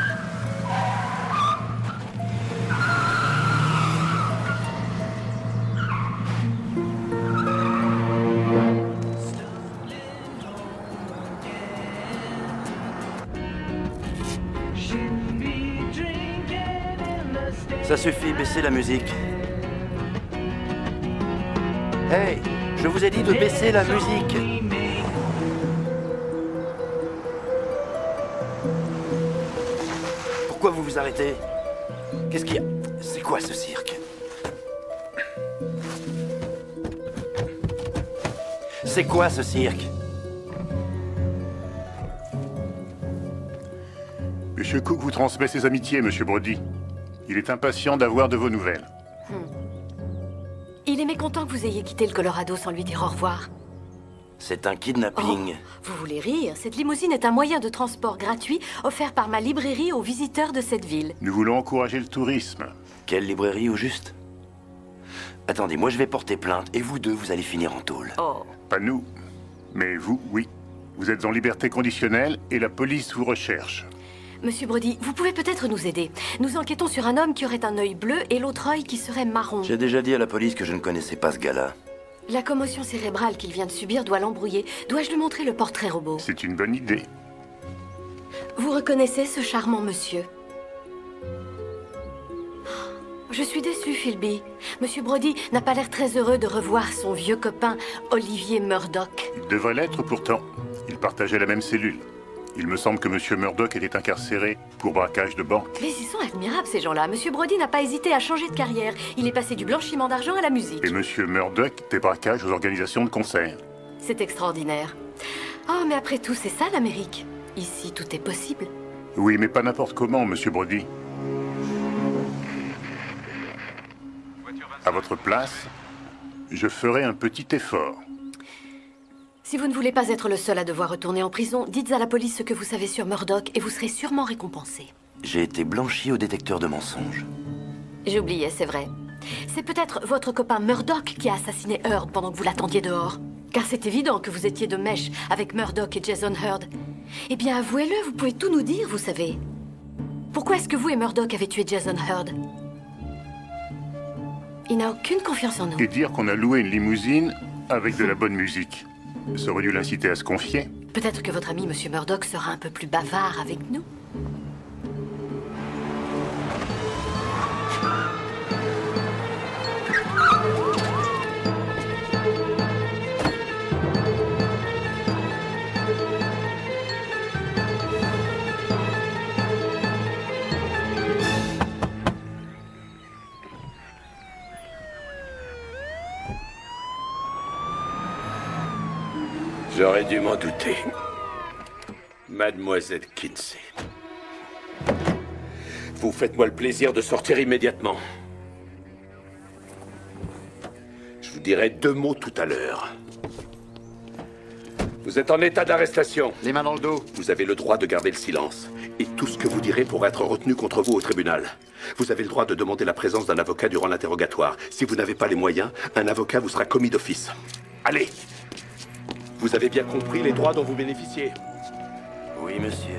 Ça suffit, baissez la musique. Hey, je vous ai dit de baisser la musique. Pourquoi vous vous arrêtez? Qu'est-ce qu'il y a? C'est quoi ce cirque? C'est quoi ce cirque? Monsieur Cook vous transmet ses amitiés, Monsieur Brody. Il est impatient d'avoir de vos nouvelles. Il est mécontent que vous ayez quitté le Colorado sans lui dire au revoir. C'est un kidnapping. Vous voulez rire? Cette limousine est un moyen de transport gratuit offert par ma librairie aux visiteurs de cette ville. Nous voulons encourager le tourisme. Quelle librairie au juste? Attendez, moi je vais porter plainte et vous deux, vous allez finir en tôle. Oh. Pas nous. Mais vous, oui. Vous êtes en liberté conditionnelle et la police vous recherche. Monsieur Brody, vous pouvez peut-être nous aider. Nous enquêtons sur un homme qui aurait un œil bleu et l'autre œil qui serait marron. J'ai déjà dit à la police que je ne connaissais pas ce gars-là. La commotion cérébrale qu'il vient de subir doit l'embrouiller. Dois-je lui montrer le portrait robot? C'est une bonne idée. Vous reconnaissez ce charmant monsieur? Je suis déçue, Philby. Monsieur Brody n'a pas l'air très heureux de revoir son vieux copain, Olivier Murdoch. Il devrait l'être pourtant. Ils partageaient la même cellule. Il me semble que Monsieur Murdoch était incarcéré pour braquage de banque. Mais ils sont admirables, ces gens-là. Monsieur Brody n'a pas hésité à changer de carrière. Il est passé du blanchiment d'argent à la musique. Et Monsieur Murdoch des braquages aux organisations de concerts. C'est extraordinaire. Oh, mais après tout, c'est ça l'Amérique. Ici, tout est possible. Oui, mais pas n'importe comment, Monsieur Brody. Voiture 27. À votre place, je ferai un petit effort. Si vous ne voulez pas être le seul à devoir retourner en prison, dites à la police ce que vous savez sur Murdoch et vous serez sûrement récompensé. J'ai été blanchi au détecteur de mensonges. J'oubliais, c'est vrai. C'est peut-être votre copain Murdoch qui a assassiné Heard pendant que vous l'attendiez dehors. Car c'est évident que vous étiez de mèche avec Murdoch et Jason Heard. Eh bien, avouez-le, vous pouvez tout nous dire, vous savez. Pourquoi est-ce que vous et Murdoch avez tué Jason Heard? Il n'a aucune confiance en nous. Et dire qu'on a loué une limousine avec de la bonne musique. Ça aurait dû l'inciter à se confier. Peut-être que votre ami Monsieur Murdoch sera un peu plus bavard avec nous. J'aurais dû m'en douter. Mademoiselle Kinsey. Vous faites-moi le plaisir de sortir immédiatement. Je vous dirai 2 mots tout à l'heure. Vous êtes en état d'arrestation. Les mains dans le dos. Vous avez le droit de garder le silence. Et tout ce que vous direz pourra être retenu contre vous au tribunal. Vous avez le droit de demander la présence d'un avocat durant l'interrogatoire. Si vous n'avez pas les moyens, un avocat vous sera commis d'office. Allez! Vous avez bien compris les droits dont vous bénéficiez? Oui, monsieur.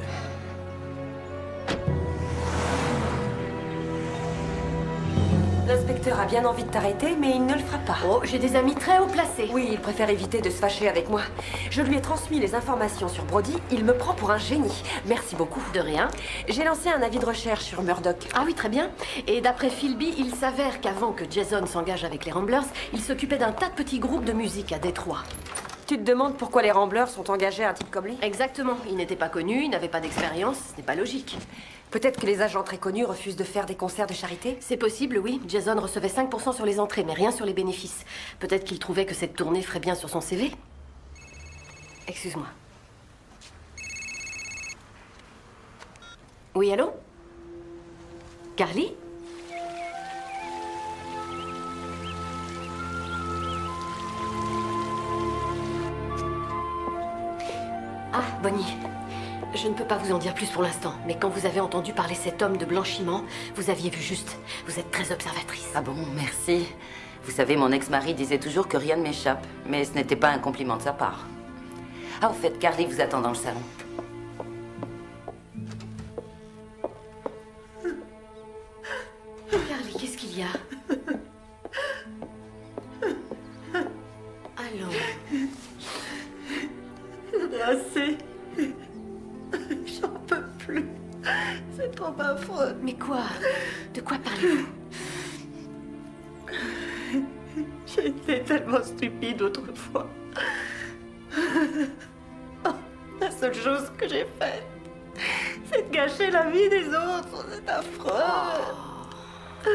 L'inspecteur a bien envie de t'arrêter, mais il ne le fera pas. Oh, j'ai des amis très haut placés. Oui, il préfère éviter de se fâcher avec moi. Je lui ai transmis les informations sur Brody, il me prend pour un génie. Merci beaucoup. De rien. J'ai lancé un avis de recherche sur Murdoch. Ah oui, très bien. Et d'après Philby, il s'avère qu'avant que Jason s'engage avec les Ramblers, il s'occupait d'un tas de petits groupes de musique à Détroit. Tu te demandes pourquoi les Ramblers sont engagés à un type comme lui? Exactement. Il n'était pas connu, il n'avait pas d'expérience, ce n'est pas logique. Peut-être que les agents très connus refusent de faire des concerts de charité? C'est possible, oui. Jason recevait 5% sur les entrées, mais rien sur les bénéfices. Peut-être qu'il trouvait que cette tournée ferait bien sur son CV. Excuse-moi. Oui, allô? Carly? Ah, Bonnie. Je ne peux pas vous en dire plus pour l'instant, mais quand vous avez entendu parler cet homme de blanchiment, vous aviez vu juste. Vous êtes très observatrice. Ah bon, merci. Vous savez, mon ex-mari disait toujours que rien ne m'échappe, mais ce n'était pas un compliment de sa part. Ah, au fait, Carly vous attend dans le salon. Carly, qu'est-ce qu'il y a? Allons. J'en ai assez. J'en peux plus. C'est trop affreux. Mais quoi? De quoi parlez-vous? J'ai été tellement stupide autrefois. Oh, la seule chose que j'ai faite, c'est de gâcher la vie des autres. C'est affreux. Oh.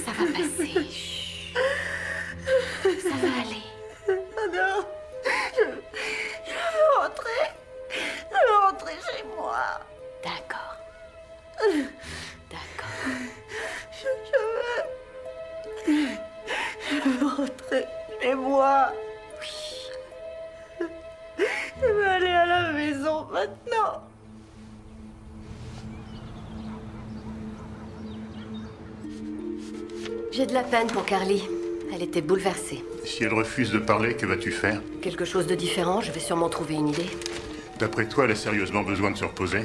Ça va passer. Chut. Ça va aller. Oh non. Je veux rentrer. Je veux rentrer chez moi. D'accord. D'accord. Je veux rentrer chez moi. Oui. Je veux aller à la maison maintenant. J'ai de la peine pour Carly. Elle était bouleversée. Si elle refuse de parler, que vas-tu faire? Quelque chose de différent, je vais sûrement trouver une idée. D'après toi, elle a sérieusement besoin de se reposer?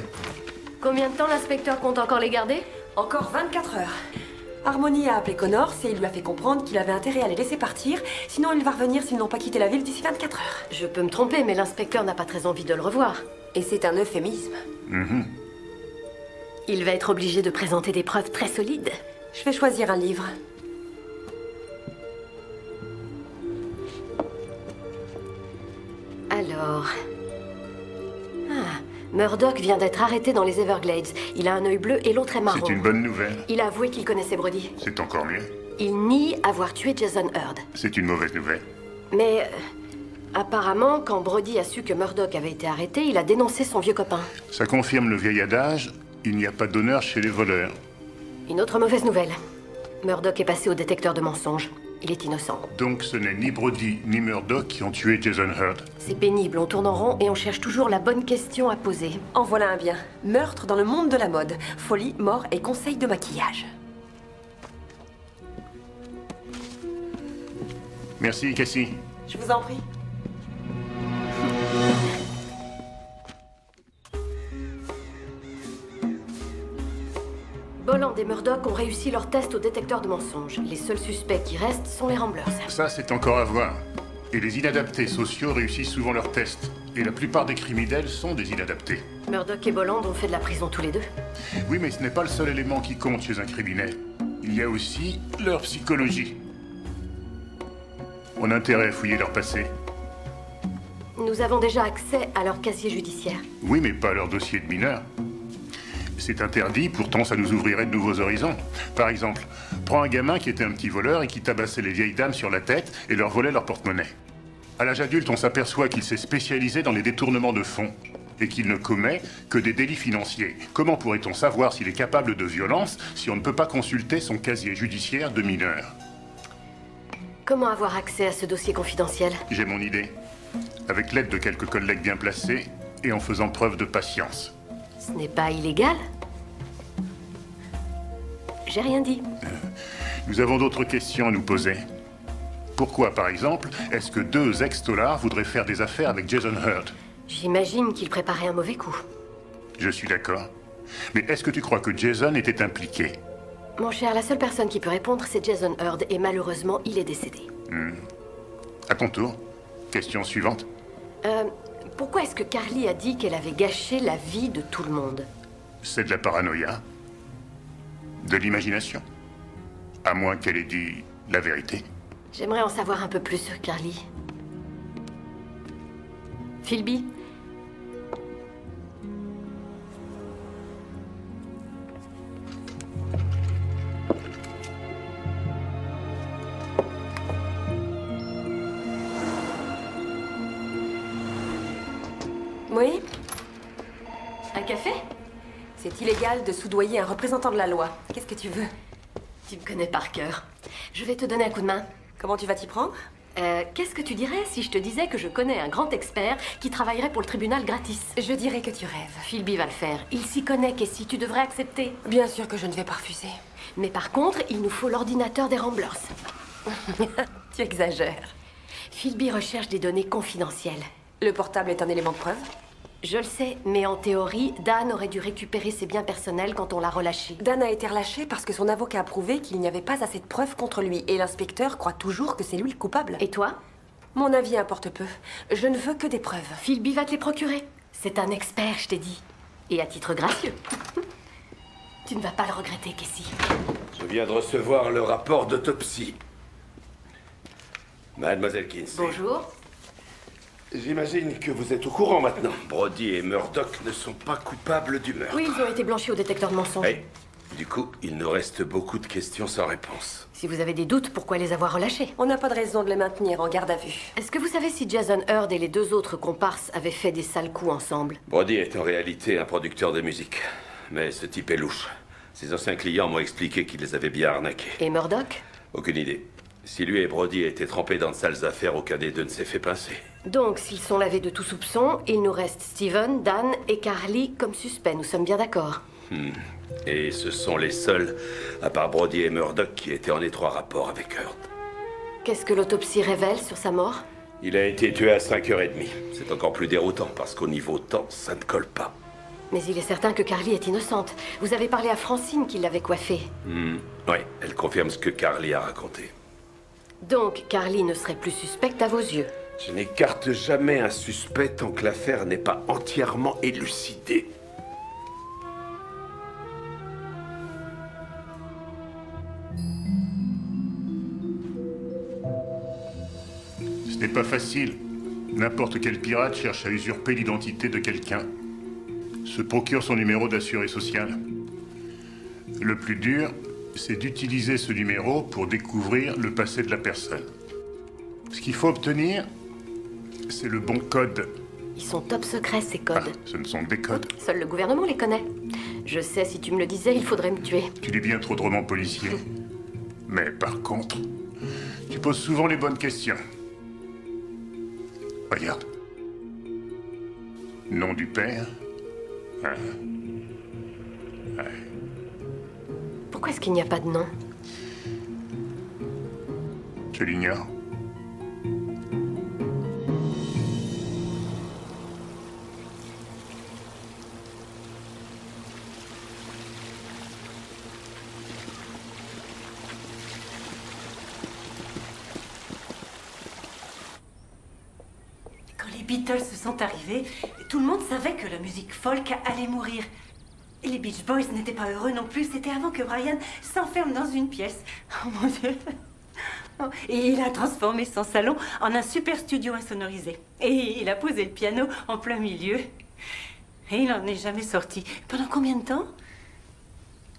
Combien de temps l'inspecteur compte encore les garder? Encore 24 heures. Harmony a appelé Connors et il lui a fait comprendre qu'il avait intérêt à les laisser partir, sinon il va revenir s'ils n'ont pas quitté la ville d'ici 24 heures. Je peux me tromper, mais l'inspecteur n'a pas très envie de le revoir. Et c'est un euphémisme. Il va être obligé de présenter des preuves très solides. Je vais choisir un livre. Alors... Ah, Murdoch vient d'être arrêté dans les Everglades. Il a un œil bleu et l'autre est marron. C'est une bonne nouvelle. Il a avoué qu'il connaissait Brody. C'est encore mieux. Il nie avoir tué Jason Heard. C'est une mauvaise nouvelle. Mais... apparemment, quand Brody a su que Murdoch avait été arrêté, il a dénoncé son vieux copain. Ça confirme le vieil adage, il n'y a pas d'honneur chez les voleurs. Une autre mauvaise nouvelle. Murdoch est passé au détecteur de mensonges. Il est innocent. Donc ce n'est ni Brody ni Murdoch qui ont tué Jason Hurd. C'est pénible, on tourne en rond et on cherche toujours la bonne question à poser. En voilà un bien. Meurtre dans le monde de la mode. Folie, mort et conseils de maquillage. Merci, Cassie. Je vous en prie. Bolland et Murdoch ont réussi leur test au détecteur de mensonges. Les seuls suspects qui restent sont les Ramblers. Ça, c'est encore à voir. Et les inadaptés sociaux réussissent souvent leurs tests. Et la plupart des criminels sont des inadaptés. Murdoch et Bolland ont fait de la prison tous les deux. Oui, mais ce n'est pas le seul élément qui compte chez un criminel. Il y a aussi leur psychologie. On a intérêt à fouiller leur passé. Nous avons déjà accès à leur casier judiciaire. Oui, mais pas à leur dossier de mineur. C'est interdit, pourtant ça nous ouvrirait de nouveaux horizons. Par exemple, prends un gamin qui était un petit voleur et qui tabassait les vieilles dames sur la tête et leur volait leur porte-monnaie. À l'âge adulte, on s'aperçoit qu'il s'est spécialisé dans les détournements de fonds et qu'il ne commet que des délits financiers. Comment pourrait-on savoir s'il est capable de violence si on ne peut pas consulter son casier judiciaire de mineur? Comment avoir accès à ce dossier confidentiel? J'ai mon idée. Avec l'aide de quelques collègues bien placés et en faisant preuve de patience. Ce n'est pas illégal? J'ai rien dit. Nous avons d'autres questions à nous poser. Pourquoi, par exemple, est-ce que 2 ex-dollars voudraient faire des affaires avec Jason Hurd? J'imagine qu'il préparait un mauvais coup. Je suis d'accord. Mais est-ce que tu crois que Jason était impliqué? Mon cher, la seule personne qui peut répondre, c'est Jason Hurd, et malheureusement, il est décédé. À ton tour. Question suivante. Pourquoi est-ce que Carly a dit qu'elle avait gâché la vie de tout le monde? C'est de la paranoïa. De l'imagination. À moins qu'elle ait dit la vérité. J'aimerais en savoir un peu plus sur Carly. Philby? Oui? Un café? C'est illégal de soudoyer un représentant de la loi. Qu'est-ce que tu veux? Tu me connais par cœur. Je vais te donner un coup de main. Comment tu vas t'y prendre? Qu'est-ce que tu dirais si je te disais que je connais un grand expert qui travaillerait pour le tribunal gratis? Je dirais que tu rêves. Philby va le faire. Il s'y connaît, Cassie. Tu devrais accepter. Bien sûr que je ne vais pas refuser. Mais par contre, il nous faut l'ordinateur des Ramblers. Tu exagères. Philby recherche des données confidentielles. Le portable est un élément de preuve? Je le sais, mais en théorie, Dan aurait dû récupérer ses biens personnels quand on l'a relâché. Dan a été relâché parce que son avocat a prouvé qu'il n'y avait pas assez de preuves contre lui. Et l'inspecteur croit toujours que c'est lui le coupable. Et toi? Mon avis importe peu. Je ne veux que des preuves. Philby va te les procurer. C'est un expert, je t'ai dit. Et à titre gracieux. Tu ne vas pas le regretter, Cassie. Je viens de recevoir le rapport d'autopsie. Mademoiselle Kinsey. Bonjour. J'imagine que vous êtes au courant maintenant. Brody et Murdoch ne sont pas coupables du meurtre. Oui, ils ont été blanchis au détecteur de mensonges. Et du coup, il nous reste beaucoup de questions sans réponse. Si vous avez des doutes, pourquoi les avoir relâchés? On n'a pas de raison de les maintenir en garde à vue. Est-ce que vous savez si Jason Hurd et les 2 autres comparses avaient fait des sales coups ensemble? Brody est en réalité un producteur de musique. Mais ce type est louche. Ses anciens clients m'ont expliqué qu'il les avait bien arnaqués. Et Murdoch? Aucune idée. Si lui et Brody étaient trempés dans de sales affaires, aucun des deux ne s'est fait pincer. Donc, s'ils sont lavés de tout soupçon, il nous reste Steven, Dan et Carly comme suspects. Nous sommes bien d'accord. Et ce sont les seuls, à part Brody et Murdoch, qui étaient en étroit rapport avec Hurd. Qu'est-ce que l'autopsie révèle sur sa mort? Il a été tué à 5h30. C'est encore plus déroutant, parce qu'au niveau temps, ça ne colle pas. Mais il est certain que Carly est innocente. Vous avez parlé à Francine qui l'avait coiffée. Oui, elle confirme ce que Carly a raconté. Donc, Carly ne serait plus suspecte à vos yeux? Je n'écarte jamais un suspect tant que l'affaire n'est pas entièrement élucidée. Ce n'est pas facile. N'importe quel pirate cherche à usurper l'identité de quelqu'un. Se procure son numéro d'assuré social. Le plus dur, c'est d'utiliser ce numéro pour découvrir le passé de la personne. Ce qu'il faut obtenir, c'est le bon code. Ils sont top secrets, ces codes. Ce ne sont que des codes. Seul le gouvernement les connaît. Je sais, si tu me le disais, il faudrait me tuer. Tu lis bien trop de romans policiers. Mais par contre, tu poses souvent les bonnes questions. Regarde. Nom du père. Hein? Ouais. Pourquoi est-ce qu'il n'y a pas de nom? Je l'ignore. Quand les Beatles sont arrivés, tout le monde savait que la musique folk allait mourir. Et les Beach Boys n'étaient pas heureux non plus. C'était avant que Brian s'enferme dans une pièce. Oh mon Dieu. Et il a transformé son salon en un super studio insonorisé. Et il a posé le piano en plein milieu. Et il n'en est jamais sorti. Pendant combien de temps?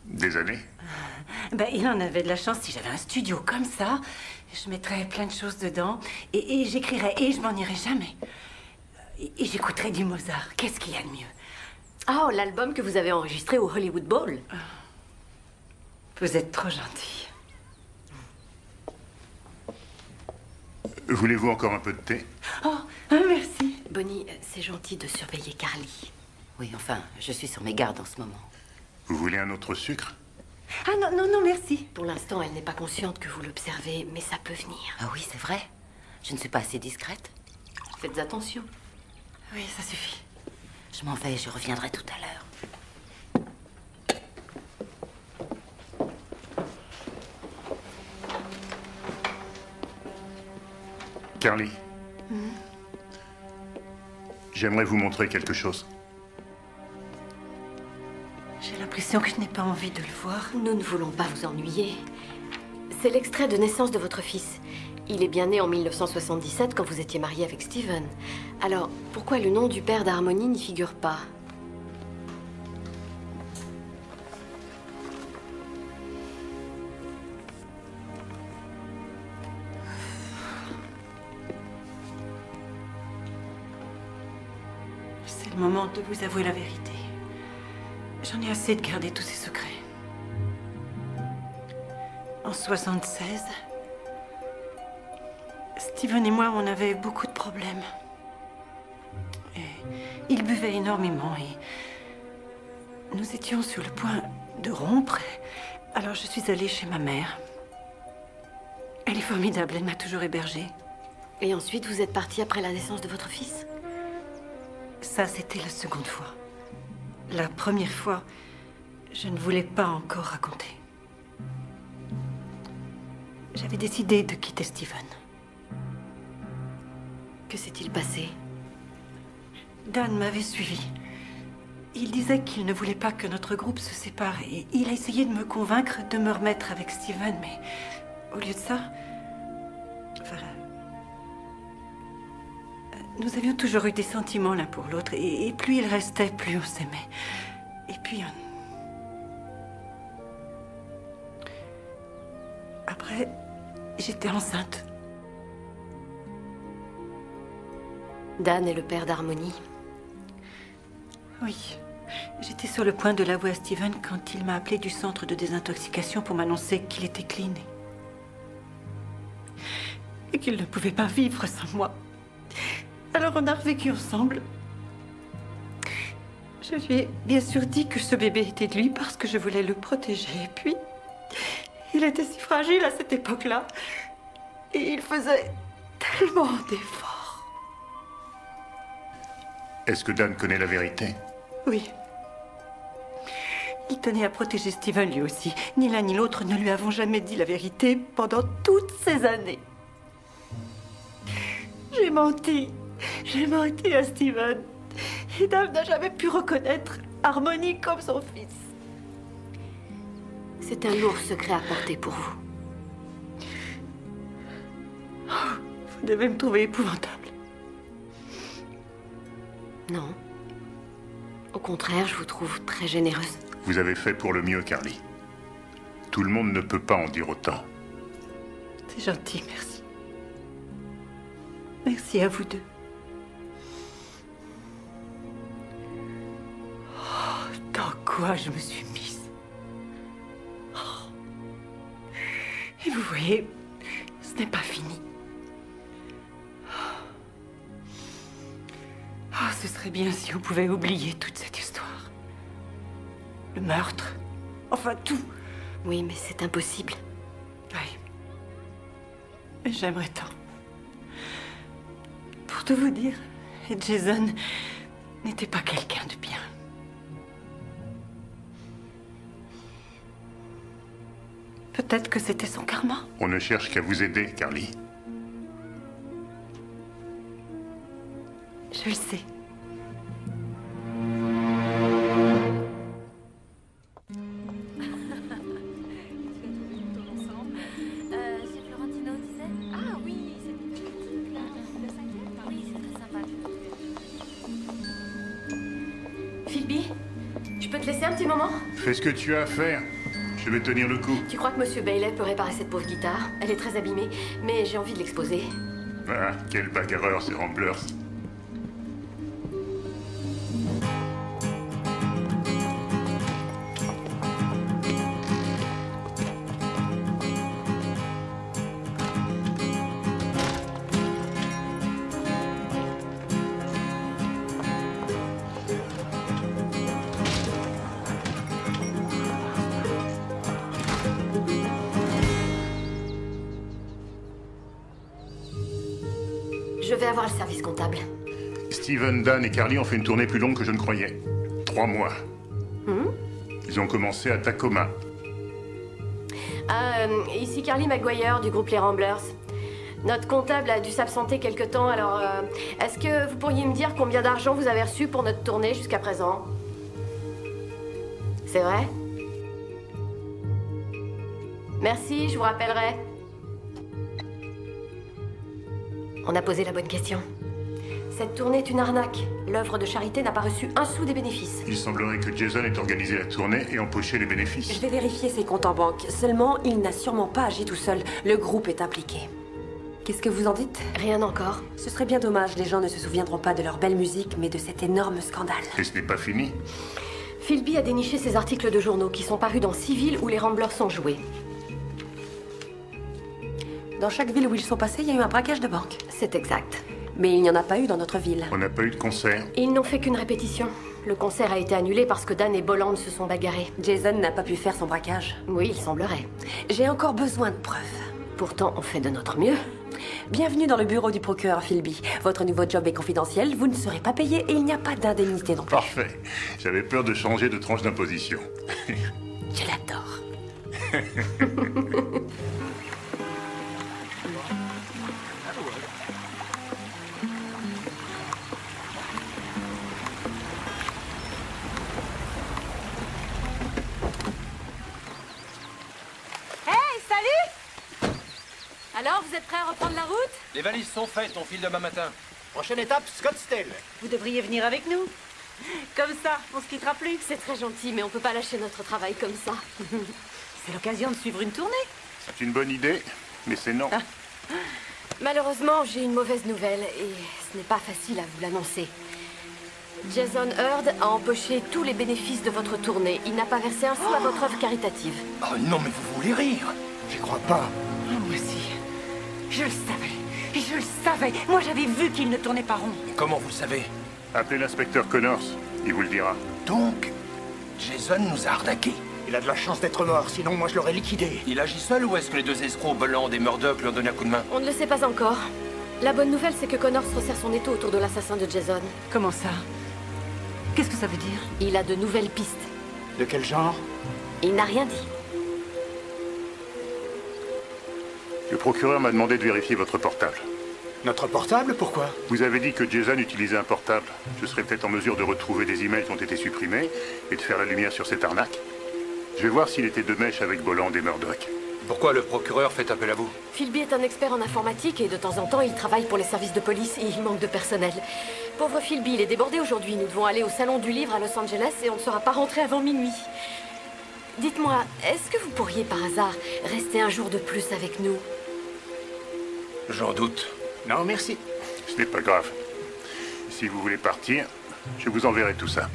Des années. Ben, il en avait de la chance. Si j'avais un studio comme ça, je mettrais plein de choses dedans. Et j'écrirais. Et je m'en irais jamais. Et j'écouterais du Mozart. Qu'est-ce qu'il y a de mieux? Oh, l'album que vous avez enregistré au Hollywood Bowl. Vous êtes trop gentil. Voulez-vous encore un peu de thé? Oh, merci. Bonnie, c'est gentil de surveiller Carly. Oui, enfin, je suis sur mes gardes en ce moment. Vous voulez un autre sucre? Ah non, non, non, merci. Pour l'instant, elle n'est pas consciente que vous l'observez, mais ça peut venir. Ah oui, c'est vrai. Je ne suis pas assez discrète. Faites attention. Oui, ça suffit. Je m'en vais, je reviendrai tout à l'heure. Carly, j'aimerais vous montrer quelque chose. J'ai l'impression que je n'ai pas envie de le voir. Nous ne voulons pas vous ennuyer. C'est l'extrait de naissance de votre fils. Il est bien né en 1977 quand vous étiez mariée avec Steven. Alors, pourquoi le nom du père d'Harmony n'y figure pas? C'est le moment de vous avouer la vérité. J'en ai assez de garder tous ces secrets. En 76, Steven et moi, on avait beaucoup de problèmes. Et il buvait énormément et nous étions sur le point de rompre. Alors je suis allée chez ma mère. Elle est formidable, elle m'a toujours hébergée. Et ensuite, vous êtes partie après la naissance de votre fils? Ça, c'était la seconde fois. La première fois, je ne voulais pas encore raconter. J'avais décidé de quitter Steven. Que s'est-il passé? Dan m'avait suivi. Il disait qu'il ne voulait pas que notre groupe se sépare et il a essayé de me convaincre de me remettre avec Steven, mais au lieu de ça, enfin, nous avions toujours eu des sentiments l'un pour l'autre et plus il restait, plus on s'aimait. Et puis, après, j'étais enceinte. Dan est le père d'Harmony. Oui. J'étais sur le point de l'avouer à Steven quand il m'a appelé du centre de désintoxication pour m'annoncer qu'il était clean. Et qu'il ne pouvait pas vivre sans moi. Alors on a revécu ensemble. Je lui ai bien sûr dit que ce bébé était de lui parce que je voulais le protéger. Et puis, il était si fragile à cette époque-là. Et il faisait tellement d'efforts. Est-ce que Dan connaît la vérité? Oui. Il tenait à protéger Steven lui aussi. Ni l'un ni l'autre ne lui avons jamais dit la vérité pendant toutes ces années. J'ai menti. J'ai menti à Steven. Et Dan n'a jamais pu reconnaître Harmony comme son fils. C'est un lourd secret à porter pour vous. Vous devez me trouver épouvantable. Non. Au contraire, je vous trouve très généreuse. Vous avez fait pour le mieux, Carly. Tout le monde ne peut pas en dire autant. C'est gentil, merci. Merci à vous deux. Oh, dans quoi je me suis mise? Oh. Et vous voyez, ce n'est pas fini. Oh, ce serait bien si on pouvait oublier toute cette histoire. Le meurtre. Enfin, tout. Oui, mais c'est impossible. Oui. Mais j'aimerais tant. Pour tout vous dire, Jason n'était pas quelqu'un de bien. Peut-être que c'était son karma. On ne cherche qu'à vous aider, Carly. Je le sais. Chez Florentino disait. Ah oui, c'était critique là. Le 5e. Oui, c'est très sympa. Philby, je peux te laisser un petit moment? Fais ce que tu as à faire. Je vais tenir le coup. Tu crois que Monsieur Bailey peut réparer cette pauvre guitare? Elle est très abîmée, mais j'ai envie de l'exposer. Ah, quel bagarreur, ces Ramblers. Je vais avoir le service comptable. Steven, Dan et Carly ont fait une tournée plus longue que je ne croyais. 3 mois. Ils ont commencé à Tacoma. Ici Carly Maguire du groupe Les Ramblers. Notre comptable a dû s'absenter quelque temps, alors est-ce que vous pourriez me dire combien d'argent vous avez reçu pour notre tournée jusqu'à présent? C'est vrai? Merci, je vous rappellerai. On a posé la bonne question. Cette tournée est une arnaque. L'œuvre de charité n'a pas reçu un sou des bénéfices. Il semblerait que Jason ait organisé la tournée et empoché les bénéfices. Je vais vérifier ses comptes en banque. Seulement, il n'a sûrement pas agi tout seul. Le groupe est impliqué. Qu'est-ce que vous en dites? Rien encore. Ce serait bien dommage. Les gens ne se souviendront pas de leur belle musique, mais de cet énorme scandale. Et ce n'est pas fini. Philby a déniché ces articles de journaux qui sont parus dans 6 villes où les Ramblers sont joués. Dans chaque ville où ils sont passés, il y a eu un braquage de banque. C'est exact. Mais il n'y en a pas eu dans notre ville. On n'a pas eu de concert. Ils n'ont fait qu'une répétition. Le concert a été annulé parce que Dan et Bolland se sont bagarrés. Jason n'a pas pu faire son braquage. Oui, il semblerait. J'ai encore besoin de preuves. Pourtant, on fait de notre mieux. Bienvenue dans le bureau du procureur Philby. Votre nouveau job est confidentiel, vous ne serez pas payé et il n'y a pas d'indemnité non plus. Parfait. J'avais peur de changer de tranche d'imposition. Je l'adore. Alors, vous êtes prêts à reprendre la route? Les valises sont faites, on file demain matin. Prochaine étape, Scottsdale. Vous devriez venir avec nous. Comme ça, on se quittera plus. C'est très gentil, mais on peut pas lâcher notre travail comme ça. C'est l'occasion de suivre une tournée. C'est une bonne idée, mais c'est non. Malheureusement, j'ai une mauvaise nouvelle et ce n'est pas facile à vous l'annoncer. Jason Heard a empoché tous les bénéfices de votre tournée. Il n'a pas versé un sou à votre œuvre caritative. Oh non, mais vous voulez rire? J'y crois pas. Moi aussi. Je le savais. Je le savais. Moi, j'avais vu qu'il ne tournait pas rond. Et comment vous le savez? Appelez l'inspecteur Connors, il vous le dira. Donc, Jason nous a arnaqués. Il a de la chance d'être mort, sinon moi je l'aurais liquidé. Il agit seul ou est-ce que les deux escrocs, Bolland et Murdoch, lui ont donné un coup de main? On ne le sait pas encore. La bonne nouvelle, c'est que Connors resserre son étau autour de l'assassin de Jason. Comment ça? Qu'est-ce que ça veut dire? Il a de nouvelles pistes. De quel genre? Il n'a rien dit. Le procureur m'a demandé de vérifier votre portable. Notre portable? Pourquoi? Vous avez dit que Jason utilisait un portable. Je serais peut-être en mesure de retrouver des emails qui ont été supprimés et de faire la lumière sur cette arnaque. Je vais voir s'il était de mèche avec Bolland et Murdoch. Pourquoi le procureur fait appel à vous? Philby est un expert en informatique et de temps en temps, il travaille pour les services de police et il manque de personnel. Pauvre Philby, il est débordé aujourd'hui. Nous devons aller au Salon du Livre à Los Angeles et on ne sera pas rentré avant minuit. Dites-moi, est-ce que vous pourriez par hasard rester un jour de plus avec nous? J'en doute. Non, merci. Ce n'est pas grave. Si vous voulez partir, je vous enverrai tout ça.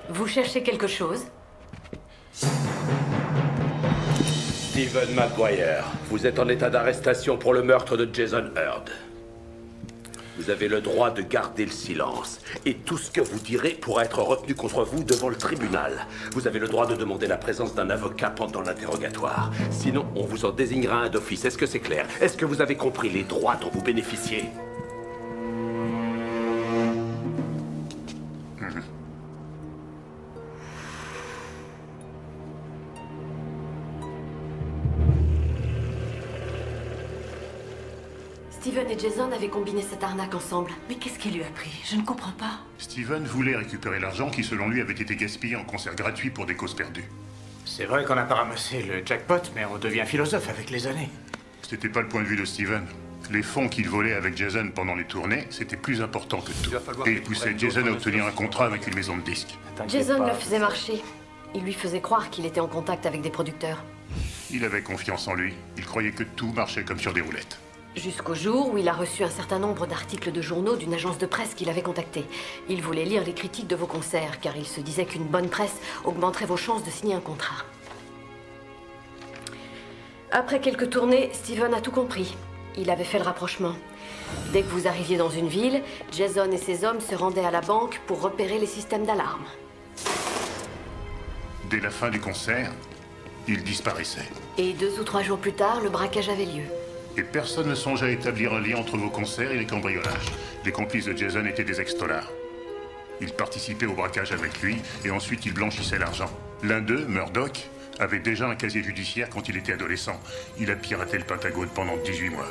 Vous cherchez quelque chose? Stephen Maguire, vous êtes en état d'arrestation pour le meurtre de Jason Heard. Vous avez le droit de garder le silence. Et tout ce que vous direz pourra être retenu contre vous devant le tribunal. Vous avez le droit de demander la présence d'un avocat pendant l'interrogatoire. Sinon, on vous en désignera un d'office. Est-ce que c'est clair? Est-ce que vous avez compris les droits dont vous bénéficiez? Steven et Jason avaient combiné cette arnaque ensemble. Mais qu'est-ce qui lui a pris? Je ne comprends pas. Steven voulait récupérer l'argent qui, selon lui, avait été gaspillé en concerts gratuits pour des causes perdues. C'est vrai qu'on n'a pas ramassé le jackpot, mais on devient philosophe avec les années. C'était pas le point de vue de Steven. Les fonds qu'il volait avec Jason pendant les tournées, c'était plus important que tout. Et il poussait Jason à obtenir un contrat avec une maison de disques. Jason le faisait marcher. Il lui faisait croire qu'il était en contact avec des producteurs. Il avait confiance en lui. Il croyait que tout marchait comme sur des roulettes. Jusqu'au jour où il a reçu un certain nombre d'articles de journaux d'une agence de presse qu'il avait contactée. Il voulait lire les critiques de vos concerts, car il se disait qu'une bonne presse augmenterait vos chances de signer un contrat. Après quelques tournées, Steven a tout compris. Il avait fait le rapprochement. Dès que vous arriviez dans une ville, Jason et ses hommes se rendaient à la banque pour repérer les systèmes d'alarme. Dès la fin du concert, il disparaissait. Et 2 ou 3 jours plus tard, le braquage avait lieu. Et personne ne songeait à établir un lien entre vos concerts et les cambriolages. Les complices de Jason étaient des ex-dollars. Ils participaient au braquage avec lui et ensuite ils blanchissaient l'argent. L'un d'eux, Murdoch, avait déjà un casier judiciaire quand il était adolescent. Il a piraté le Pentagone pendant 18 mois.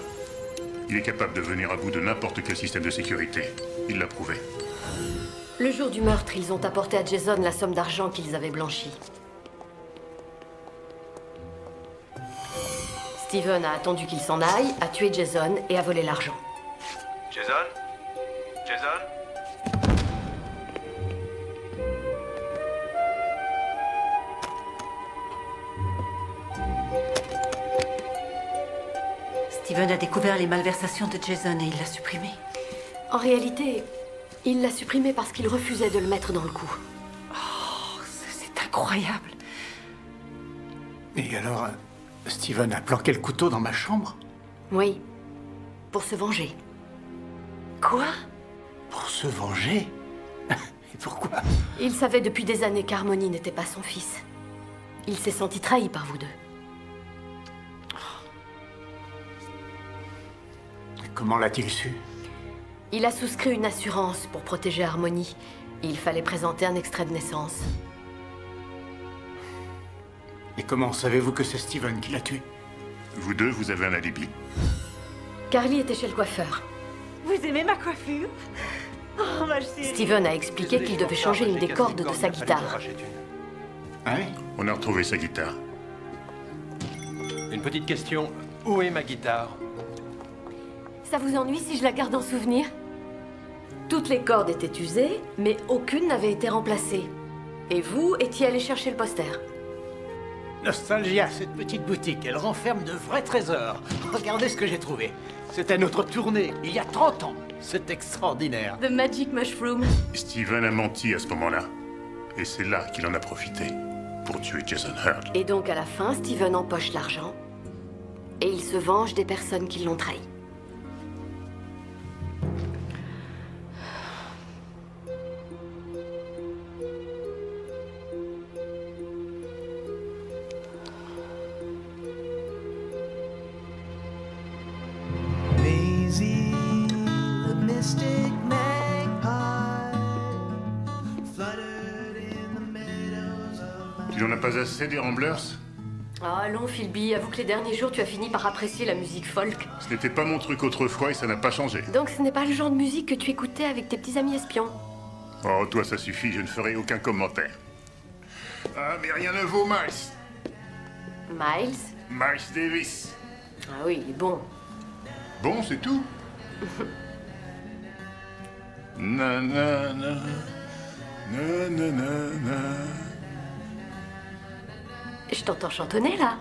Il est capable de venir à bout de n'importe quel système de sécurité. Il l'a prouvé. Le jour du meurtre, ils ont apporté à Jason la somme d'argent qu'ils avaient blanchie. Steven a attendu qu'il s'en aille, a tué Jason et a volé l'argent. Jason? Jason? Steven a découvert les malversations de Jason et il l'a supprimé. En réalité, il l'a supprimé parce qu'il refusait de le mettre dans le coup. Oh, c'est incroyable. Et alors, Steven a planqué le couteau dans ma chambre? Oui, pour se venger. Quoi? Pour se venger? Et pourquoi? Il savait depuis des années qu'Harmony n'était pas son fils. Il s'est senti trahi par vous deux. Comment l'a-t-il su? Il a souscrit une assurance pour protéger Harmony. Il fallait présenter un extrait de naissance. Et comment savez-vous que c'est Steven qui l'a tué? Vous deux, vous avez un alibi. Carly était chez le coiffeur. Vous aimez ma coiffure? Oh, ma chérie. Steven a expliqué qu'il devait changer une des cordes de sa guitare. Ah oui? On a retrouvé sa guitare. Une petite question. Où est ma guitare? Ça vous ennuie si je la garde en souvenir? Toutes les cordes étaient usées, mais aucune n'avait été remplacée. Et vous étiez allé chercher le poster. Nostalgia, cette petite boutique, elle renferme de vrais trésors. Regardez ce que j'ai trouvé. C'était notre tournée, il y a 30 ans. C'est extraordinaire. The Magic Mushroom. Steven a menti à ce moment-là. Et c'est là qu'il en a profité pour tuer Jason Heard. Et donc à la fin, Steven empoche l'argent. Et il se venge des personnes qui l'ont trahi. Tu n'en as pas assez des Ramblers? Ah, allons, Philby, avoue que les derniers jours, tu as fini par apprécier la musique folk. Ce n'était pas mon truc autrefois et ça n'a pas changé. Donc ce n'est pas le genre de musique que tu écoutais avec tes petits amis espions? Oh, toi, ça suffit, je ne ferai aucun commentaire. Ah, mais rien ne vaut Miles. Miles? Miles Davis. Ah oui, il est bon. Bon, c'est tout. Na na na. Na na na na. Je t'entends chantonner, là.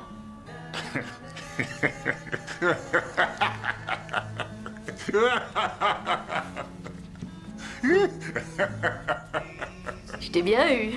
Je t'ai bien eu.